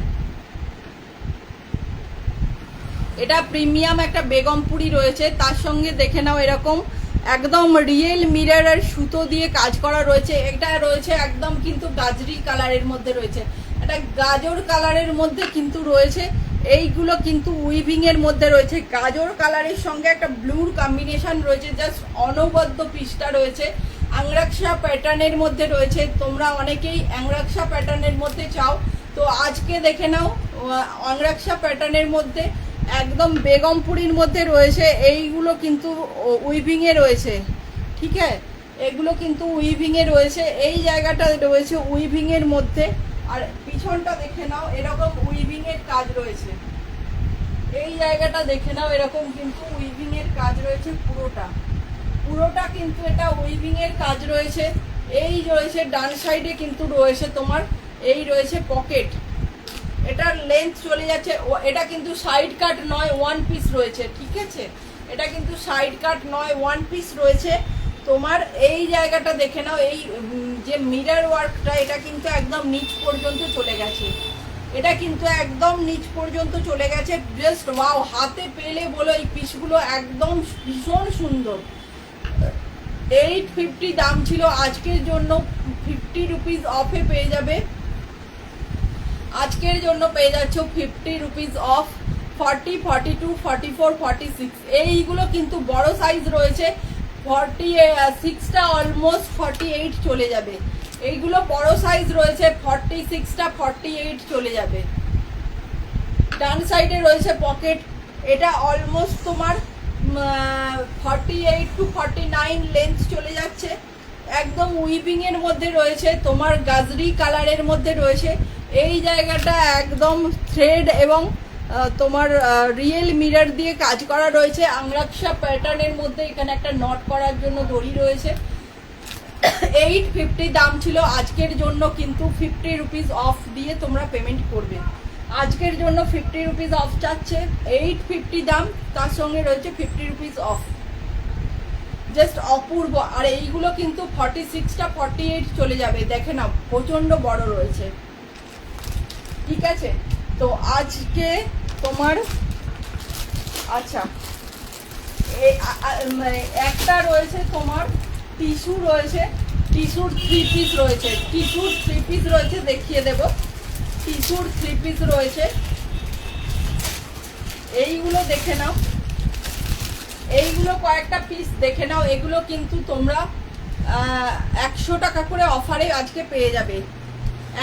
এটা প্রিমিয়াম একটা বেগমপুরী রয়েছে। তার সঙ্গে দেখে নাও এরকম একদম রিয়েল মিররের সুতো দিয়ে কাজ করা রয়েছে। এটা রয়েছে একদম কিন্তু গাজরি কালারের মধ্যে রয়েছে, এটা গাজর কালারের মধ্যে কিন্তু রয়েছে। এইগুলো কিন্তু উইভিং এর মধ্যে রয়েছে, গাজর কালারের সঙ্গে একটা ব্লুর কম্বিনেশন রয়েছে। জাস্ট অনবদ্য পিসটা রয়েছে। আংরাক্সা প্যাটার্নের মধ্যে রয়েছে। তোমরা অনেকেই আংরাক্সা প্যাটার্নের মধ্যে চাও, তো আজকে দেখে নাও আংরাক্সা প্যাটার্নের মধ্যে একদম বেগমপুরীর মধ্যে রয়েছে। এইগুলো কিন্তু উইভিং এ রয়েছে, ঠিক আছে। এগুলো কিন্তু উইভিং এ রয়েছে। এই জায়গাটা রয়েছে উইভিং এর মধ্যে। আর পিছনটা দেখে নাও এরকম উইভিং এর কাজ রয়েছে। এই জায়গাটা দেখে নাও এরকম কিন্তু উইভিং এর কাজ রয়েছে। পুরোটা কিন্তু এটা উইভিং এর কাজ রয়েছে। এই রয়েছে ডান সাইডে কিন্তু রয়েছে তোমার এই রয়েছে পকেট। এটার লেন্থ চলে যাচ্ছে। এটা কিন্তু সাইড কাট নয়, ওয়ান পিস রয়েছে, ঠিক আছে। এটা কিন্তু সাইড কাট নয়, ওয়ান পিস রয়েছে। তোমার এই জায়গাটা দেখে নাও, এই যে মিরর ওয়ার্কটা এটা কিন্তু একদম নিচ পর্যন্ত চলে গেছে। এটা কিন্তু একদম নিচ পর্যন্ত চলে গেছে। জাস্ট ওয়াও, হাতে পেলে বলো এই পিসগুলো একদম ভীষণ সুন্দর। 850 দাম ছিল, আজকের জন্য 50 রুপিস অফে পেয়ে যাবে। আজকের জন্য পেয়ে যাচ্ছ 50 রুপিস অফ। 40, 42, 44, 46 এইগুলো কিন্তু বড় সাইজ রয়েছে। 46টা অলমোস্ট 48 চলে যাবে। এইগুলো বড় সাইজ রয়েছে, 46টা 48 চলে যাবে। ডান সাইডে রয়েছে পকেট। এটা অলমোস্ট তোমার 48 to 49 লেন্থ চলে যাচ্ছে। একদম উইভিং এর মধ্যে রয়েছে, তোমার গাজরি কালারের মধ্যে রয়েছে। এই জায়গাটা একদম থ্রেড এবং তোমার রিয়েল মিরর দিয়ে কাজ করা রয়েছে, আংরাক্ষা প্যাটার্নের মধ্যে। এখানে একটা নট করার জন্য দড়ি রয়েছে। 850 দাম ছিল, আজকের জন্য কিন্তু 50 রুপিস অফ দিয়ে তোমরা পেমেন্ট করবে। আজকের জন্য 50 রুপিস অফ চাচ্ছে, 850 দাম, তার সঙ্গে রয়েছে 50 রুপিস অফ। জাস্ট অপূর্ব। আর এইগুলো কিন্তু 46টা 48 চলে যাবে, দেখে না প্রচন্ড বড় রয়েছে, ঠিক আছে। তো আজকে তোমার আচ্ছা একটা রয়েছে তোমার টিস্যু রয়েছে, টিস্যুর 3 পিস রয়েছে, টিস্যুর 3 পিস রয়েছে, দেখিয়ে দেব। টিস্যুর 3 পিস রয়েছে, এইগুলো দেখে নাও, এইগুলো কয়েকটা পিস দেখে নাও। এগুলো কিন্তু তোমরা 100 টাকা করে অফারে আজকে পেয়ে যাবে,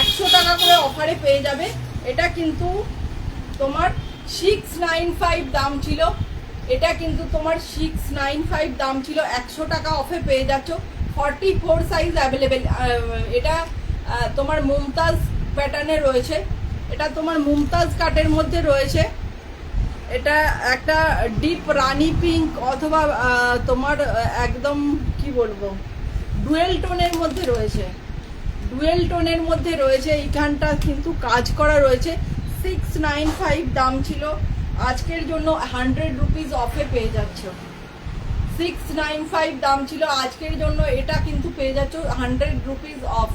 100 টাকা করে অফারে পেয়ে যাবে। এটা কিন্তু তোমার 695 দাম ছিল, এটা কিন্তু তোমার 695 দাম ছিল, 100 টাকা অফে পেয়ে যাচ্ছ। 44 সাইজ অ্যাভেলেবেল। এটা তোমার মুমতাজ প্যাটার্নে রয়েছে, এটা তোমার মুমতাজ কাটের মধ্যে রয়েছে। এটা একটা ডিপ রানি পিঙ্ক অথবা তোমার একদম কি বলবো ডুয়েল টোনের মধ্যে রয়েছে, ডুয়েল টোনের মধ্যে রয়েছে। এইখানটা কিন্তু কাজ করা রয়েছে। 695 দাম ছিল, আজকের জন্য 100 রুপিস অফে পেয়ে যাচ্ছ। 695 দাম ছিল, আজকের জন্য এটা কিন্তু পেয়ে যাচ্ছ 100 rupees of.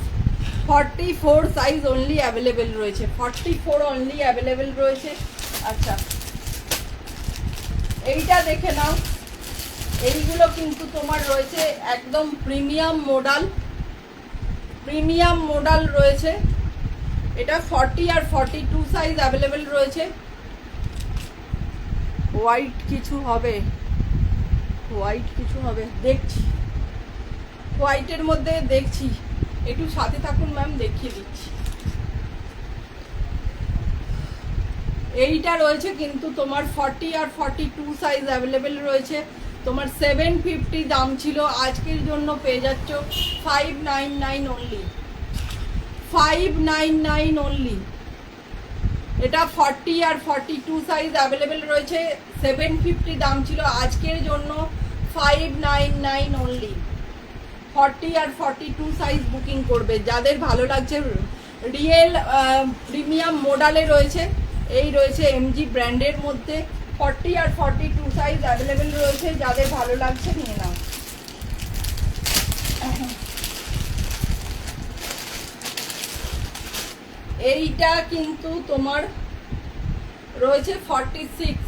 44 size only available রয়েছে, 44 অনলি অ্যাভেলেবেল রয়েছে। আচ্ছা এইটা দেখে নাও, এইগুলো কিন্তু তোমার রয়েছে একদম প্রিমিয়াম মডেল, প্রিমিয়াম মডেল রয়েছে। এটা 40 আর 42 সাইজ অ্যাভেলেবেল রয়েছে। হোয়াইট কিছু হবে, হোয়াইট কিছু হবে দেখছি, হোয়াইটের মধ্যে দেখছি, একটু সাথে থাকুন ম্যাম, দেখিয়ে দিচ্ছি। এইটা রয়েছে কিন্তু তোমার 40 আর 42 সাইজ অ্যাভেলেবেল রয়েছে। তোমার 750 দাম ছিল, আজকের জন্য পেয়ে যাচ্ছ 599 অনলি, 599 অনলি। এটা 40 আর 42 সাইজ অ্যাভেলেবেল রয়েছে, 750 দাম ছিল, আজকের জন্য 599 অনলি। 40 আর 42 সাইজ বুকিং করবে, যাদের ভালো লাগছে। রিয়েল প্রিমিয়াম মডেলে রয়েছে, এই রয়েছে এমজি ব্র্যান্ডের মধ্যে। 40 আর 42 সাইজ অ্যাভেলেবেল রয়েছে, যাদের ভালো লাগছে নিয়ে নাও। এইটা কিন্তু তোমার রয়েছে 46,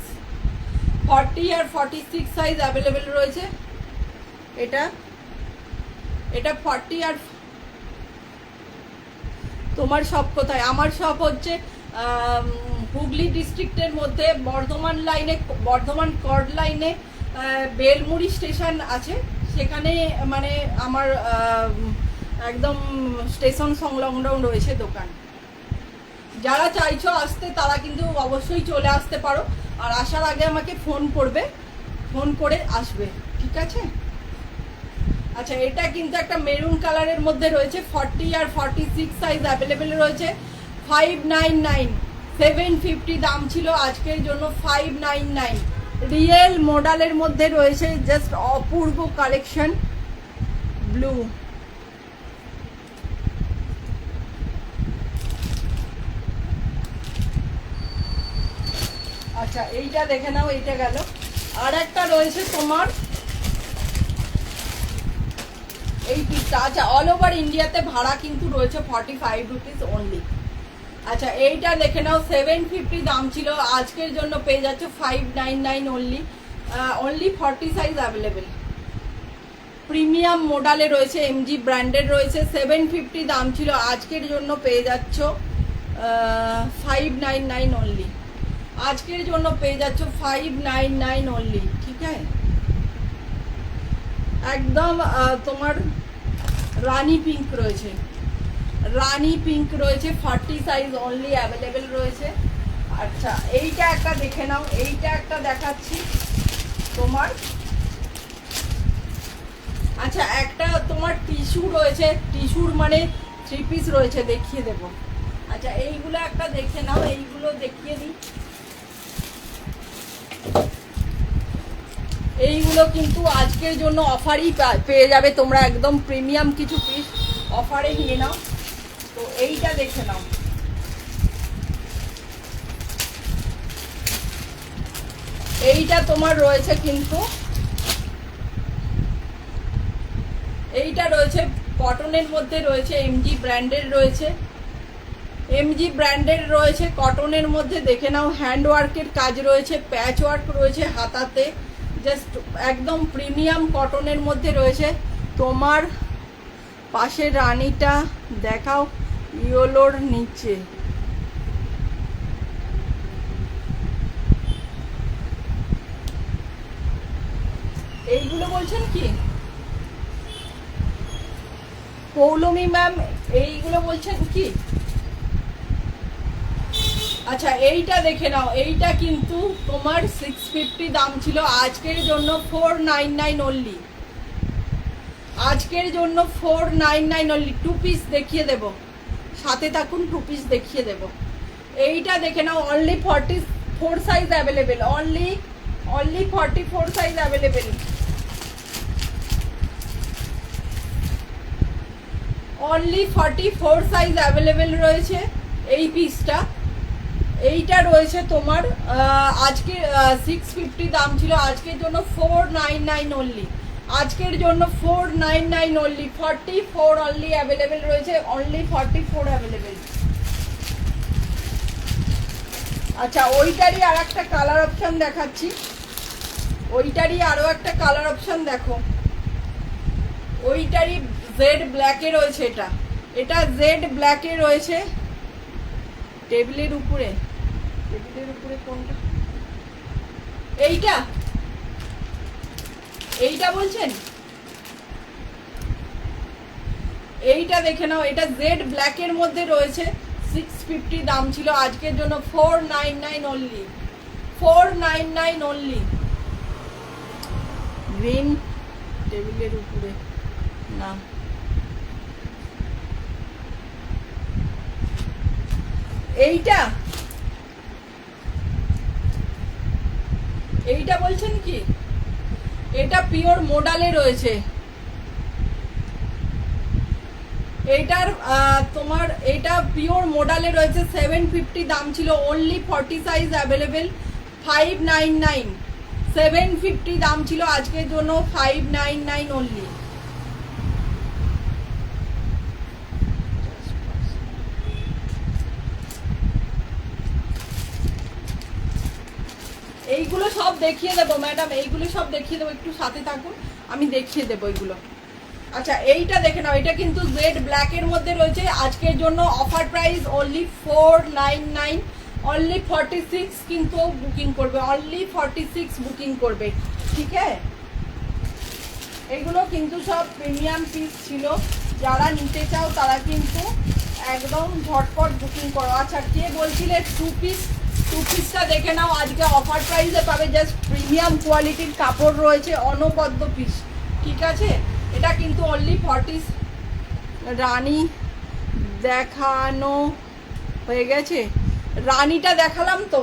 40 আর 46 সাইজ অ্যাভেলেবেল রয়েছে। এটা 40 আর তোমার সব কোথায়? আমার সব হচ্ছে হুগলি ডিস্ট্রিক্টের মধ্যে বর্ধমান লাইনে, বর্ধমান কর্ড লাইনে বেলমুড়ি স্টেশন আছে, সেখানে মানে আমার একদম স্টেশন সংলগ্ন রয়েছে দোকান। যারা চাইছো আসতে তারা কিন্তু অবশ্যই চলে আসতে পারো, আর আসার আগে আমাকে ফোন করবে, ফোন করে আসবে, ঠিক আছে। আচ্ছা এটা কিন্তু একটা মেরুন কালারের মধ্যে রয়েছে, 40 আর 46 সাইজ অ্যাভেলেবেল রয়েছে। 599, 750 দাম ছিল, আজকের জন্য 599। রিয়েল মডেলের মধ্যে রয়েছে, জাস্ট অপূর্ব কালেকশন। ব্লু, আচ্ছা এইটা দেখে নাও, এইটা গেল। আর একটা রয়েছে তোমার এই পিসটা। আচ্ছা অল ওভার ইন্ডিয়াতে ভাড়া কিন্তু রয়েছে 45 রুপিস অনলি। আচ্ছা এইটা দেখে নাও, 750 দাম ছিল, আজকের জন্য পেয়ে যাচ্ছে 599 only. Only 40 size available, premium মডেলে রয়েছে, এমজি ব্র্যান্ডের রয়েছে। 750 দাম ছিল, আজকের জন্য পেয়ে যাচ্ছ 599 অনলি। আজকের জন্য পেয়ে যাচ্ছ 599 অনলি, ঠিক আছে। একদম তোমার রানি পিঙ্ক রয়েছে, রানি পিঙ্ক রয়েছে, 40 সাইজ অনলি অ্যাভেলেবেল রয়েছে। আচ্ছা এইটা একটা দেখে নাও, এইটা একটা দেখাচ্ছি তোমার। আচ্ছা একটা তোমার টিস্যু রয়েছে, টিস্যুর মানে 3 পিস রয়েছে, দেখিয়ে দেব। আচ্ছা এইগুলো একটা দেখে নাও, এইগুলো দেখিয়ে দিই। এইগুলো কিন্তু আজকের জন্য অফারই পেয়ে যাবে তোমরা, একদম প্রিমিয়াম কিছু পিস অফারে নিয়ে নাও। তো এইটা দেখে নাও, এইটা তোমার রয়েছে কিন্তু, এইটা রয়েছে কটনের মধ্যে রয়েছে, এমজি ব্র্যান্ডের রয়েছে, এমজি ব্র্যান্ডের রয়েছে কটনের মধ্যে। দেখে নাও, হ্যান্ড ওয়ার্কের কাজ রয়েছে, প্যাচ ওয়ার্ক রয়েছে হাতাতে, জাস্ট একদম প্রিমিয়াম কটনের মধ্যে রয়েছে। তোমার পাশের রানীটা দেখাও, ইয়েলোর নিচে, এইগুলো বলছেন কি পৌলমী ম্যাম, এইগুলো বলছেন কি? আচ্ছা এইটা দেখে নাও, এইটা কিন্তু তোমার 650 দাম ছিল, আজকের জন্য 499 অনলি, আজকের জন্য 499 অনলি। 2 পিস দেখিয়ে দেব, সাথে থাকুন, 2 পিস দেখিয়ে দেব। এইটা দেখে নাও, only 44 size available, only 44 size available, only 44 size available রয়েছে এই পিসটা। এইটা রয়েছে তোমার আজকে 650 দাম ছিল, আজকের জন্য 499 অনলি, আজকের জন্য 499 অনলি, 44 অনলি অ্যাভেলেবেল রয়েছে, অনলি 44 অ্যাভেলেবেল। আচ্ছা ওইটারই আর একটা কালার অপশন দেখাচ্ছি, ওইটারই আরো একটা কালার অপশন দেখো, ওইটারই জেড ব্ল্যাকে রয়েছে, এটা জেড ব্ল্যাকে রয়েছে। টেবিলের উপরে, টেবিলের উপরে কোনটা? এইটা, এইটা বলছেন? এইটা দেখে নাও, এটা জেড ব্ল্যাকের মধ্যে রয়েছে, 650 দাম ছিল, আজকের জন্য 499 অনলি, 499 অনলি। গ্রিন টেবিলের উপরে না, এইটা, এইটা বলছেন কি? এটা পিওর মোডালে রয়েছে, এটার তোমার এটা পিওর মোডালে রয়েছে, 750 দাম ছিল, অনলি 40 সাইজ অ্যাভেলেবেল, 599, 750 দাম ছিল, আজকের জন্য 599 অনলি। এইগুলো সব দেখিয়ে দেবো ম্যাডাম, এইগুলো সব দেখিয়ে দেবো, একটু সাথে থাকুন, আমি দেখিয়ে দেবো এইগুলো। আচ্ছা এইটা দেখে নাও, এটা কিন্তু জেড ব্ল্যাকের মধ্যে রয়েছে, আজকের জন্য অফার প্রাইস অনলি 499, অনলি 46 কিন্তু বুকিং করবে, অনলি 46 বুকিং করবে, ঠিক আছে? এগুলো কিন্তু সব প্রিমিয়াম পিস ছিল, যারা নিতে চাও তারা কিন্তু একদম ঝটপট বুকিং করো। আচ্ছা কে বলছিলে 2 পিসটা দেখে নাও, আজকে অফার প্রাইসে পাবে, জাস্ট প্রিমিয়াম কোয়ালিটির কাপড় রয়েছে, অনবদ্য পিস, ঠিক আছে? এটা কিন্তু অনলি 40। রানী দেখানো হয়ে গেছে, রানীটা দেখালাম তো,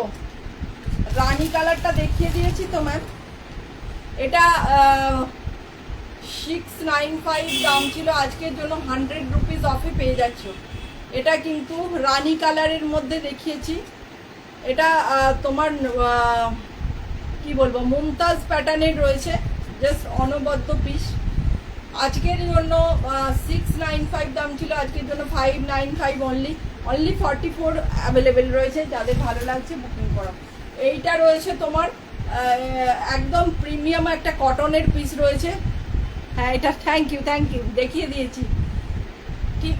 রানী কালারটা দেখিয়ে দিয়েছি তো ম্যাম। এটা 695 দাম ছিল, আজকের জন্য 100 রুপিস অফে পেয়ে যাচ্ছ। এটা কিন্তু রানী কালারের মধ্যে দেখিয়েছি, এটা তোমার কি বলবো, মুমতাজ প্যাটার্নের রয়েছে, জাস্ট অনবদ্য পিস। আজকের জন্য 695 দাম ছিল, আজকের জন্য 595 অনলি, অনলি 44 অ্যাভেলেবেল রয়েছে, যাদের ভালো লাগছে বুকিং করো। এইটা রয়েছে তোমার একদম প্রিমিয়াম একটা কটনের পিস রয়েছে, হ্যাঁ এটা থ্যাংক ইউ দেখিয়ে দিয়েছি, ঠিক।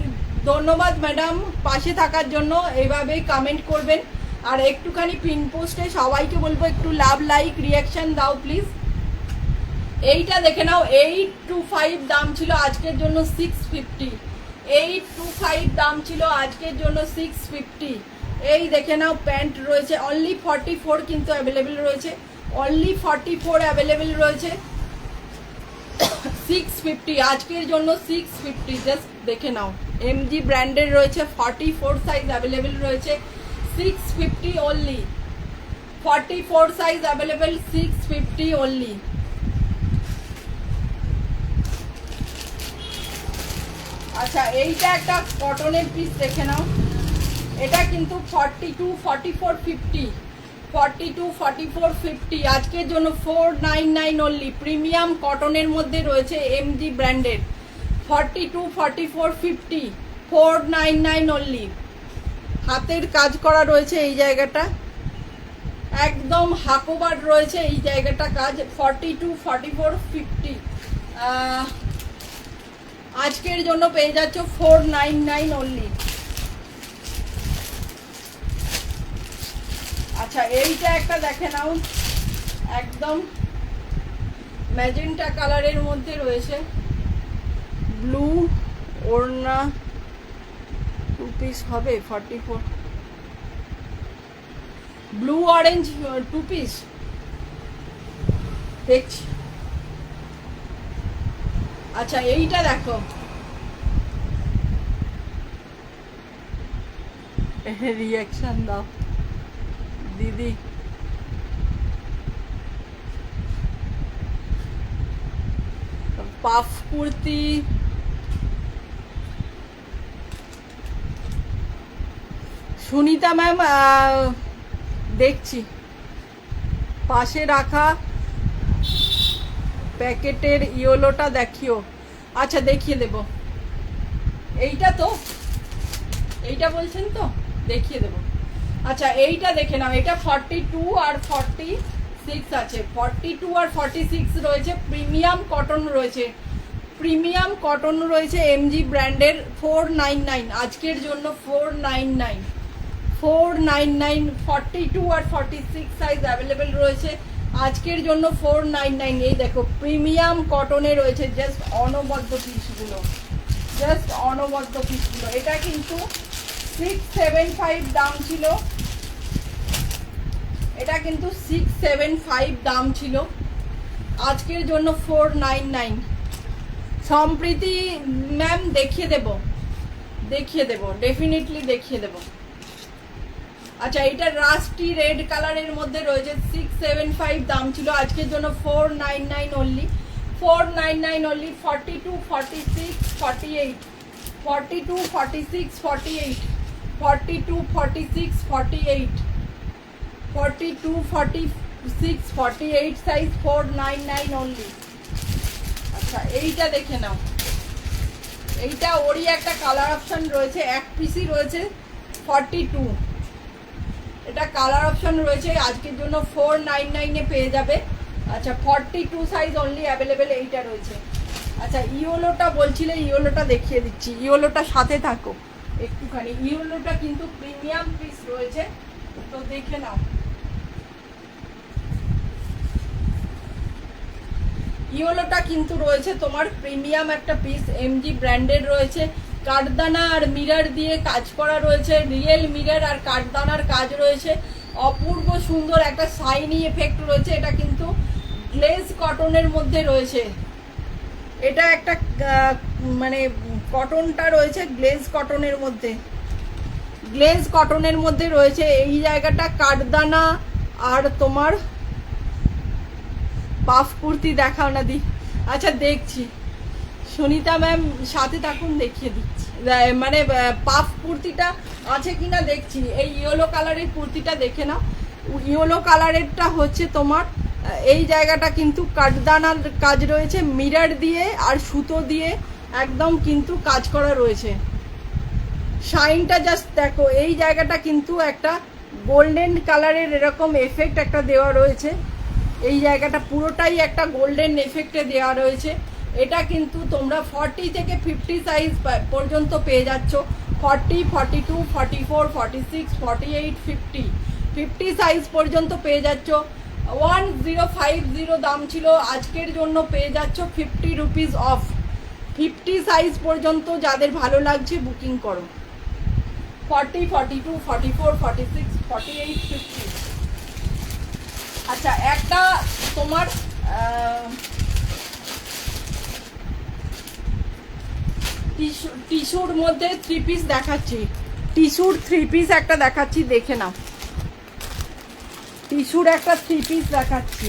ধন্যবাদ ম্যাডাম পাশে থাকার জন্য, এইভাবেই কমেন্ট করবেন, আর একটুখানি পিন পোস্টে সবাইকে বলবো একটু লাভ, লাইক, রিয়াকশন দাও প্লিজ। এইটা দেখে নাও, 825 দাম ছিল, আজকের জন্য 650, 825 দাম ছিল, আজকের জন্য 650। এই দেখে নাও, প্যান্ট রয়েছে, অনলি 44 কিন্তু অ্যাভেলেবেল রয়েছে, অনলি 44 অ্যাভেলেবেল রয়েছে, 650 আজকের জন্য 650, জাস্ট দেখে নাও। এমজি ব্র্যান্ডের রয়েছে, 44 সাইজ অ্যাভেলেবেল রয়েছে, 650 অনলি, 44 সাইজ অ্যাভেলেবেল, 650 অনলি। আচ্ছা এইটা একটা কটনের পিস দেখে নাও, এটা কিন্তু 42, 44, 50, 42, 44, 50 আজকের জন্য 499 অনলি। প্রিমিয়াম কটনের মধ্যে রয়েছে এমজি ব্র্যান্ডের, 42, 44, 50, 499 অনলি। হাতের কাজ করা রয়েছে এই জায়গাটা, একদম হাকোবার রয়েছে এই জায়গাটা কাজ। 42, 44, 50 আজকের জন্য পেয়ে যাচ্ছ 499 অনলি। আচ্ছা এইটা একটা দেখে নাও, একদম ম্যাজেন্টা কালারের মধ্যে রয়েছে, ব্লু ওড়না, 2 পিস হবে, 44, ব্লু অরেঞ্জ 2 পিস দেখছি। আচ্ছা এইটা দেখো, রিয়াকশন দাও দিদি। পাফ কুর্তি, সুনিতা ম্যাম দেখছি পাশে রাখা প্যাকেটের ইয়েলোটা দেখিও। আচ্ছা দেখিয়ে দেব, এইটা তো, এইটা বলছেন তো, দেখিয়ে দেব। আচ্ছা এইটা দেখে নাও, এটা 42 আর 46 আছে, 42 আর 46 রয়েছে, প্রিমিয়াম কটন রয়েছে, প্রিমিয়াম কটন রয়েছে এমজি ব্র্যান্ডের, 499 আজকের জন্য, 499, 499, 42 আর 46 সাইজ অ্যাভেলেবেল রয়েছে আজকের জন্য 499। এই দেখো প্রিমিয়াম কটনে রয়েছে, জাস্ট অনবদ্য পিসগুলো, জাস্ট অনবদ্য পিসগুলো। এটা কিন্তু 675 দাম ছিল, এটা কিন্তু 675 দাম ছিল, আজকের জন্য 499। সম্প্রীতি ম্যাম দেখিয়ে দেব, দেখিয়ে দেব, ডেফিনেটলি দেখিয়ে দেব। আচ্ছা এটা রাস্টি রেড কালারের মধ্যে রয়েছে, 675 দাম ছিল, আজকের জন্য 499 অনলি, 499 অনলি। 42, 46, 48, 42, 46, 48, 42, 46, 48, 42, 46, 48 size, 499 only. আচ্ছা এইটা দেখে নাও, এইটা ওরই একটা কালার অপশন রয়েছে, এক পিসই রয়েছে, 42, এটা কালার অপশন রয়েছে, আজকের জন্য 499 এ পেয়ে যাবে। আচ্ছা 42 সাইজ অনলি অ্যাভেলেবেল, এইটা রয়েছে। আচ্ছা ইয়েলোটা বলছিলে, ইয়েলোটা দেখিয়ে দিচ্ছি, ইয়েলোটা সাথে থাকো একটুখানি, ইয়েলোটা কিন্তু প্রিমিয়াম পিস রয়েছে, তো দেখে নাও। ইয়েলোটা কিন্তু রয়েছে তোমার প্রিমিয়াম একটা পিস, এমজি ব্র্যান্ডের রয়েছে, কাঠদানা আর মিরর দিয়ে কাজ করা রয়েছে, রিয়েল মিরর আর কাঠদানার কাজ রয়েছে, অপূর্ব সুন্দর একটা শাইনি এফেক্ট রয়েছে। এটা কিন্তু গ্লেজ কটনের মধ্যে রয়েছে, এটা একটা মানে কটনটা রয়েছে গ্লেজ কটনের মধ্যে, গ্লেজ কটনের মধ্যে রয়েছে। এই জায়গাটা কাঠদানা আর তোমার পাফ কুর্তি দেখাও না দি। আচ্ছা দেখছি, সুনিতা ম্যাম সাথে থাকুন, দেখিয়ে দিচ্ছি, মানে পাফ কুর্তিটা আছে কিনা দেখছি। এই ইয়েলো কালারের কুর্তিটা দেখে নাও, ইয়েলো কালারেরটা হচ্ছে তোমার এই জায়গাটা কিন্তু কাঠদানার কাজ রয়েছে, মিরর দিয়ে আর সুতো দিয়ে একদম কিন্তু কাজ করা রয়েছে। শাইনটা জাস্ট দেখো, এই জায়গাটা কিন্তু একটা গোল্ডেন কালারের এরকম এফেক্ট একটা দেওয়া রয়েছে, এই জায়গাটা পুরোটাই একটা গোল্ডেন এফেক্টে দেওয়া রয়েছে। এটা কিন্তু তোমরা 40 থেকে 50 সাইজ পর্যন্ত পেয়ে যাচ্ছ, 40, 42, 44, 46, 48, 50, 50 সাইজ পর্যন্ত পেয়ে যাচ্ছ। 1050 দাম ছিল, আজকের জন্য পেয়ে যাচ্ছ 50 রুপিস অফ। 50 সাইজ পর্যন্ত যাদের ভালো লাগছে বুকিং করো। 40, 42, 44, 46, 48, 50। আচ্ছা একটা তোমার টিস্যুর মধ্যে 3 পিস দেখাচ্ছি, টিস্যুর 3 পিস একটা দেখাচ্ছি, দেখে নাও। টিস্যুর একটা 3 পিস দেখাচ্ছি।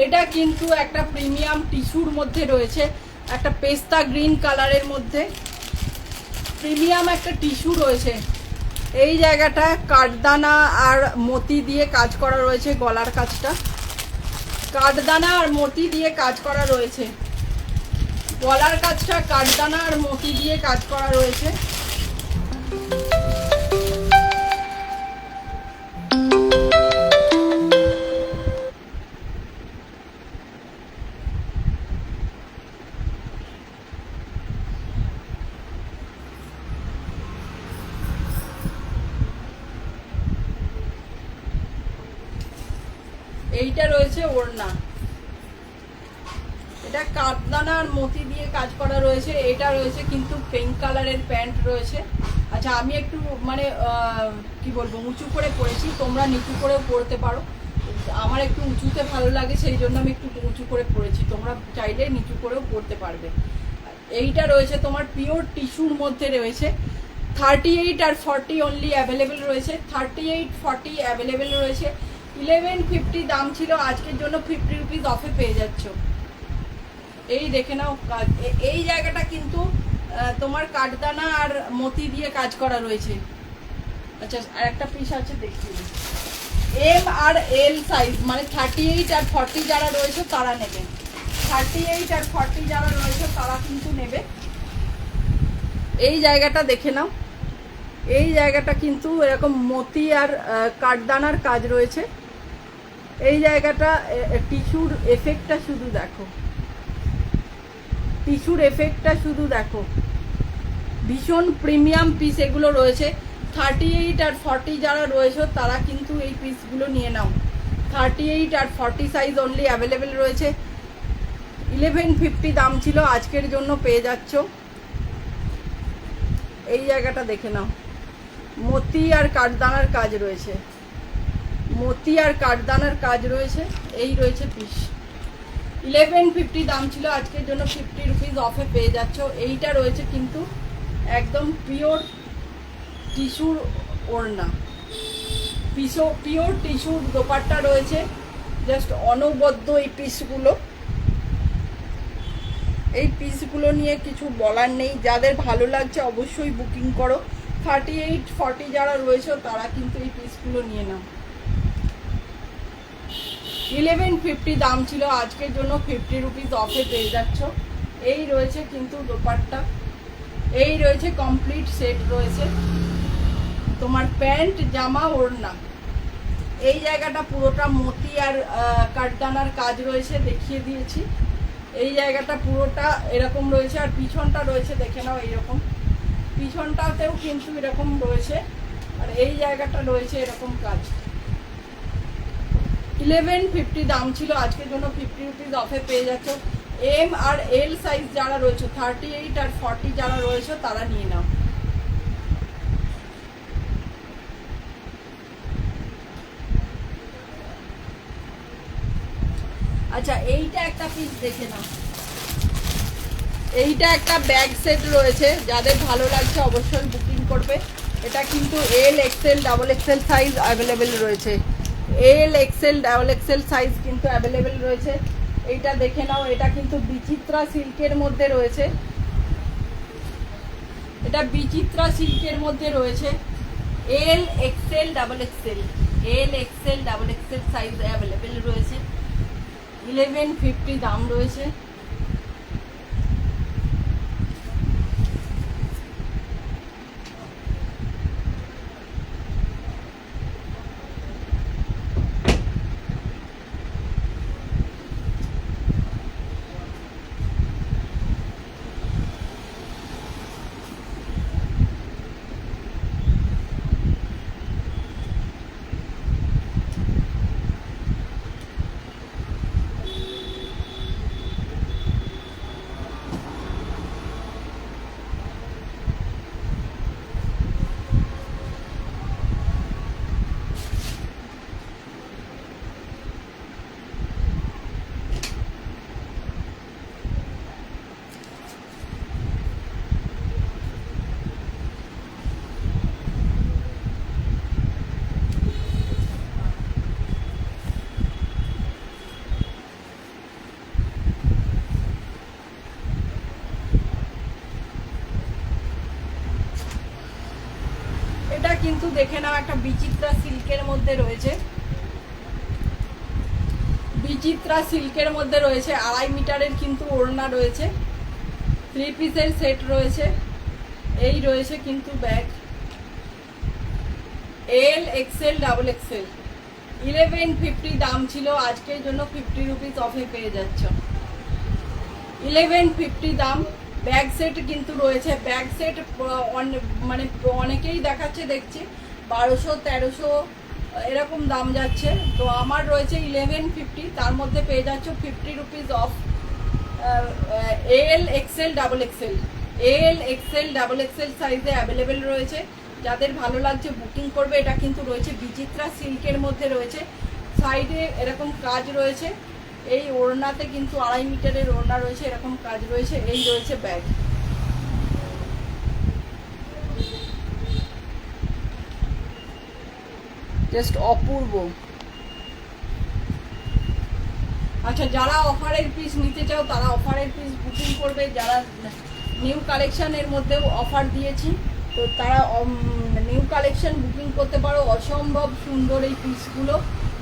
এটা কিন্তু একটা প্রিমিয়াম টিস্যুর মধ্যে রয়েছে, একটা পেস্তা গ্রিন কালারের মধ্যে প্রিমিয়াম একটা টিস্যু রয়েছে। এই জায়গাটা কাঠদানা আর মতি দিয়ে কাজ করা রয়েছে, গলার কাজটা কাঠদানা আর মতি দিয়ে কাজ করা রয়েছে, গলার কাজটা কাঠদানা আর মতি দিয়ে কাজ করা রয়েছে। এইটা রয়েছে ওড়না, এটা কাঠদানা আর মতি দিয়ে কাজ করা রয়েছে। এটা রয়েছে কিন্তু পিঙ্ক কালারের প্যান্ট রয়েছে। আচ্ছা আমি একটু মানে কি বলবো উঁচু করে পরেছি, তোমরা নিচু করেও পরতে পারো, আমার একটু উঁচুতে ভালো লাগে সেই জন্য আমি একটু উঁচু করে পরেছি, তোমরা চাইলে নিচু করেও পরতে পারবে। এইটা রয়েছে তোমার পিওর টিস্যুর মধ্যে রয়েছে, 38 আর 40 অনলি অ্যাভেলেবেল রয়েছে, 38 40 অ্যাভেলেবেল রয়েছে। 1150 দাম ছিল, আজকের জন্য 50 রুপিস অফে পেয়ে যাচ্ছ। এই দেখে নাও কাজ, এই জায়গাটা কিন্তু তোমার কাঠদানা আর মতি দিয়ে কাজ করা রয়েছে। আচ্ছা আর একটা পিস আছে দেখি, এম আর এল সাইজ মানে 38 আর 40 যারা রয়েছে তারা নেবে, 38 আর 40 যারা রয়েছে তারা কিন্তু নেবে। এই জায়গাটা দেখে নাও, এই জায়গাটা কিন্তু এরকম মতি আর কাঠদানার কাজ রয়েছে। এই জায়গাটা টিস্যুর এফেক্টটা শুধু দেখো, টিস্যুর এফেক্টটা শুধু দেখো, ভীষণ প্রিমিয়াম পিস এগুলো রয়েছে। 38 আর 40 যারা রয়েছে তারা কিন্তু এই পিসগুলো নিয়ে নাও, 38 আর 40 সাইজ অনলি অ্যাভেলেবেল রয়েছে। 1150 দাম ছিল, আজকের জন্য পেয়ে যাচ্ছ। এই জায়গাটা দেখে নাও, মতি আর কাঠদানার কাজ রয়েছে, মতি আর কাঠদানার কাজ রয়েছে। এই রয়েছে পিস, 1150 দাম ছিল, আজকের জন্য 50 রুপিস অফে পেয়ে যাচ্ছ। এইটা রয়েছে কিন্তু একদম পিওর টিস্যুর ওড়না, পিওর টিস্যুর দোপাট্টা রয়েছে, জাস্ট অনবদ্য এই পিসগুলো। এই পিসগুলো নিয়ে কিছু বলার নেই, যাদের ভালো লাগছে অবশ্যই বুকিং করো। 38 40 যারা রয়েছে তারা কিন্তু এই পিসগুলো নিয়ে নাও। 1150 দাম ছিল, আজকের জন্য 50 রুপিস অফে পেয়ে যাচ্ছ। এই রয়েছে কিন্তু দোপাট্টা, এই রয়েছে কমপ্লিট সেট রয়েছে তোমার প্যান্ট জামা ওড়না। এই জায়গাটা পুরোটা মতি আর কাঠদানার কাজ রয়েছে, দেখিয়ে দিয়েছি। এই জায়গাটা পুরোটা এরকম রয়েছে, আর পিছনটা রয়েছে দেখে নাও এইরকম, পিছনটাতেও কিন্তু এরকম রয়েছে, আর এই জায়গাটা রয়েছে এরকম কাজ। 1150 দাম ছিল, আজকের জন্য 50 রুপিস অফে পেয়ে যাচ্ছ। এম আর এল সাইজ যারা রয়েছে, 38 আর 40 যারা রয়েছে তারা নিয়ে নাও। আচ্ছা এইটা একটা পিস দেখে নাও, এইটা একটা ব্যাগ সেট রয়েছে, যাদের ভালো লাগছে অবশ্যই বুকিং করবে। এটা কিন্তু L XL double XL size available রয়েছে, L XL double XL size কিন্তু অ্যাভেলেবেল রয়েছে। এইটা দেখে নাও, এটা কিন্তু বিচিত্রা সিল্কের মধ্যে রয়েছে, এটা বিচিত্রা সিল্কের মধ্যে রয়েছে, এল এক্সেল ডাবল এক্সেল, এল XL double XL size available রয়েছে। 1150 দাম রয়েছে। এটা কিন্তু দেখে নাও একটা বিচিত্রা সিল্কের মধ্যে রয়েছে, বিচিত্রা সিল্কের মধ্যে রয়েছে। 2.5 মিটারের কিন্তু ওড়না রয়েছে, 3 পিসের সেট রয়েছে। এই রয়েছে কিন্তু ব্যাগ, এল এক্সেল ডাবল এক্সেল। 1150 দাম ছিল, আজকের জন্য 50 রুপিস অফে পেয়ে যাচ্ছ। 1150 দাম। ব্যাগ সেট কিন্তু রয়েছে, ব্যাগ সেট মানে অনেকেই দেখাচ্ছে দেখছি 1200 1300 এরকম দাম যাচ্ছে, তো আমার রয়েছে 1150, তার মধ্যে পেয়ে যাচ্ছ 50 rupees of. L XL double Excel, L XL double Excel সাইজে অ্যাভেলেবেল রয়েছে। যাদের ভালো লাগছে বুকিং করবে। এটা কিন্তু রয়েছে বিচিত্রা সিল্কের মধ্যে রয়েছে, সাইডে এরকম কাজ রয়েছে। এই ওড়নাতে কিন্তু 2.5 মিটারের ওড়না রয়েছে, এরকম কাজ রয়েছে। এই রয়েছে ব্যাগ। জাস্ট অপূর্ব। আচ্ছা, যারা অফারের পিস নিতে চাও তারা অফারের পিস বুকিং করবে। যারা নিউ কালেকশনের মধ্যেও অফার দিয়েছি, তো তারা নিউ কালেকশন বুকিং করতে পারো। অসম্ভব সুন্দর এই পিসগুলো,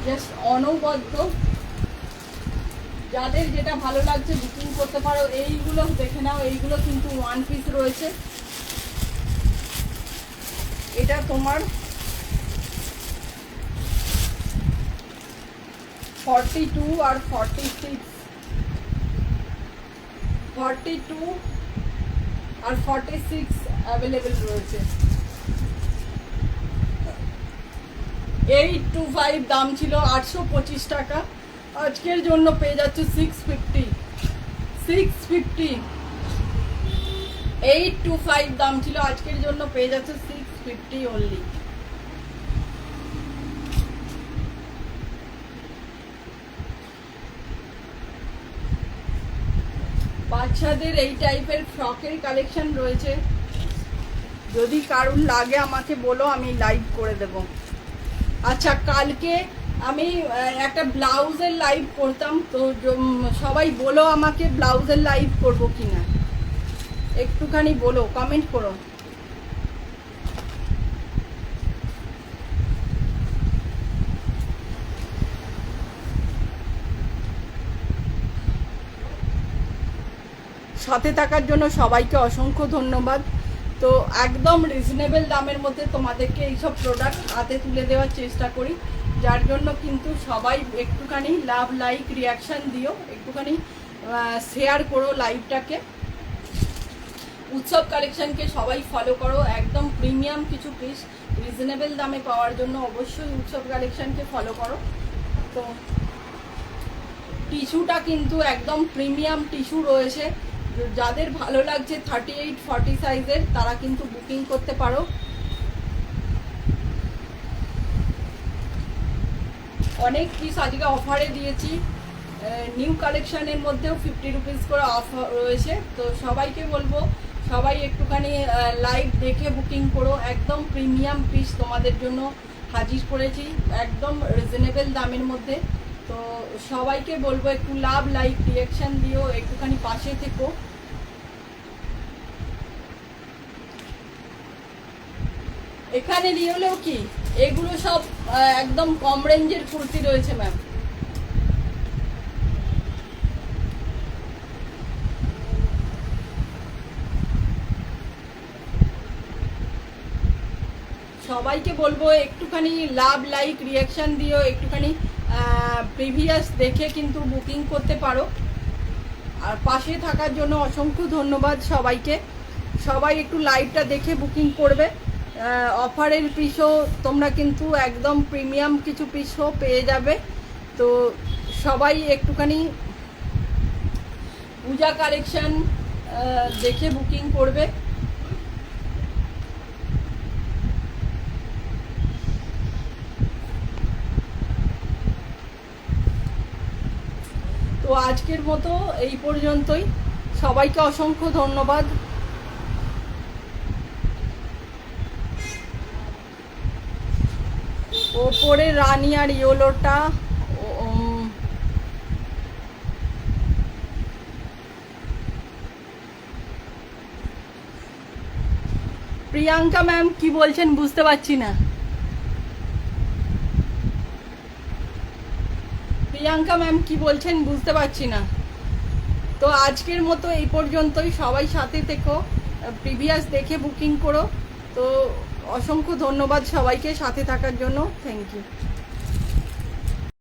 জাস্ট অনবদ্য। যাদের যেটা ভালো লাগছে বুকিং করতে পারো। এইগুলো দেখে নাও, এইগুলো কিন্তু 1 পিস রয়েছে। এটা তোমার 42 আর 46, 42 আর 46 অ্যাভেলেবেল রয়েছে। 825 দাম ছিল, 825 টাকা। আজকের জন্য পেয়ে যাচ্ছে 650, 650। 825 দাম ছিল, আজকের জন্য পেয়ে যাচ্ছে 650 অনলি। বাচ্চাদের এই টাইপের ফ্রকের কালেকশন রয়েছে, যদি কারুর লাগে আমাকে বলো, আমি লাইভ করে দেব। আচ্ছা, কালকে আমি একটা ব্লাউজের লাইভ করতাম, তো সবাই বলো আমাকে ব্লাউজের লাইভ করবো কিনা, একটুখানি বলো, কমেন্ট করো। সাথে থাকার জন্য সবাইকে অসংখ্য ধন্যবাদ। তো একদম রিজনেবল দামের মধ্যে তোমাদেরকে এইসব প্রোডাক্ট হাতে তুলে দেওয়ার চেষ্টা করি, যার জন্য কিন্তু সবাই একটুখানি লাভ, লাইক, রিয়াকশান দিও, একটুখানি শেয়ার করো লাইভটাকে। উৎসব কালেকশনকে সবাই ফলো করো, একদম প্রিমিয়াম কিছু পিস রিজনেবল দামে পাওয়ার জন্য অবশ্যই উৎসব কালেকশনকে ফলো করো। তো টিস্যুটা কিন্তু একদম প্রিমিয়াম টিস্যু রয়েছে, যাদের ভালো লাগছে 38-40 সাইজের তারা কিন্তু বুকিং করতে পারো। অনেক পিস আজকে অফারে দিয়েছি, নিউ কালেকশনের মধ্যেও 50 রুপিস করে অফার রয়েছে। তো সবাইকে বলবো সবাই একটুখানি লাইভ দেখে বুকিং করো, একদম প্রিমিয়াম পিস তোমাদের জন্য হাজির করেছি, একদম রিজনেবল দামের মধ্যে। তো সবাইকে বলবো একটু লাভ, লাইক, রিয়াকশান দিও, একটুখানি পাশে থেকো। এখানে রিয়েলেও কি এগুলো সব একদম কম রেঞ্জের কুর্তি রয়েছে ম্যাম। সবাইকে বলবো একটুখানি লাভ লাইক রিয়াকশন দিও, একটুখানি প্রিভিয়াস দেখে কিন্তু বুকিং করতে পারো। আর পাশে থাকার জন্য অসংখ্য ধন্যবাদ সবাইকে। সবাই একটু লাইভটা দেখে বুকিং করবে। অফারের পিসও তোমরা কিন্তু একদম প্রিমিয়াম কিছু পিসও পেয়ে যাবে। তো সবাই একটুখানি পূজা কালেকশন দেখে বুকিং করবে। তো আজকের মতো এই পর্যন্তই, সবাইকে অসংখ্য ধন্যবাদ। ওপরে রানী আর ইয়েলোটা প্রিয়াঙ্কা ম্যাম কি বলছেন বুঝতে পারছি না। প্রিয়াঙ্কা ম্যাম কি বলছেন বুঝতে পারছি না। তো আজকের মতো এই পর্যন্তই, সবাই সাথে থেকো, প্রিভিয়াস দেখে বুকিং করো। তো অসংখ্য ধন্যবাদ সবাইকে সাথে থাকার জন্য, থ্যাংক ইউ।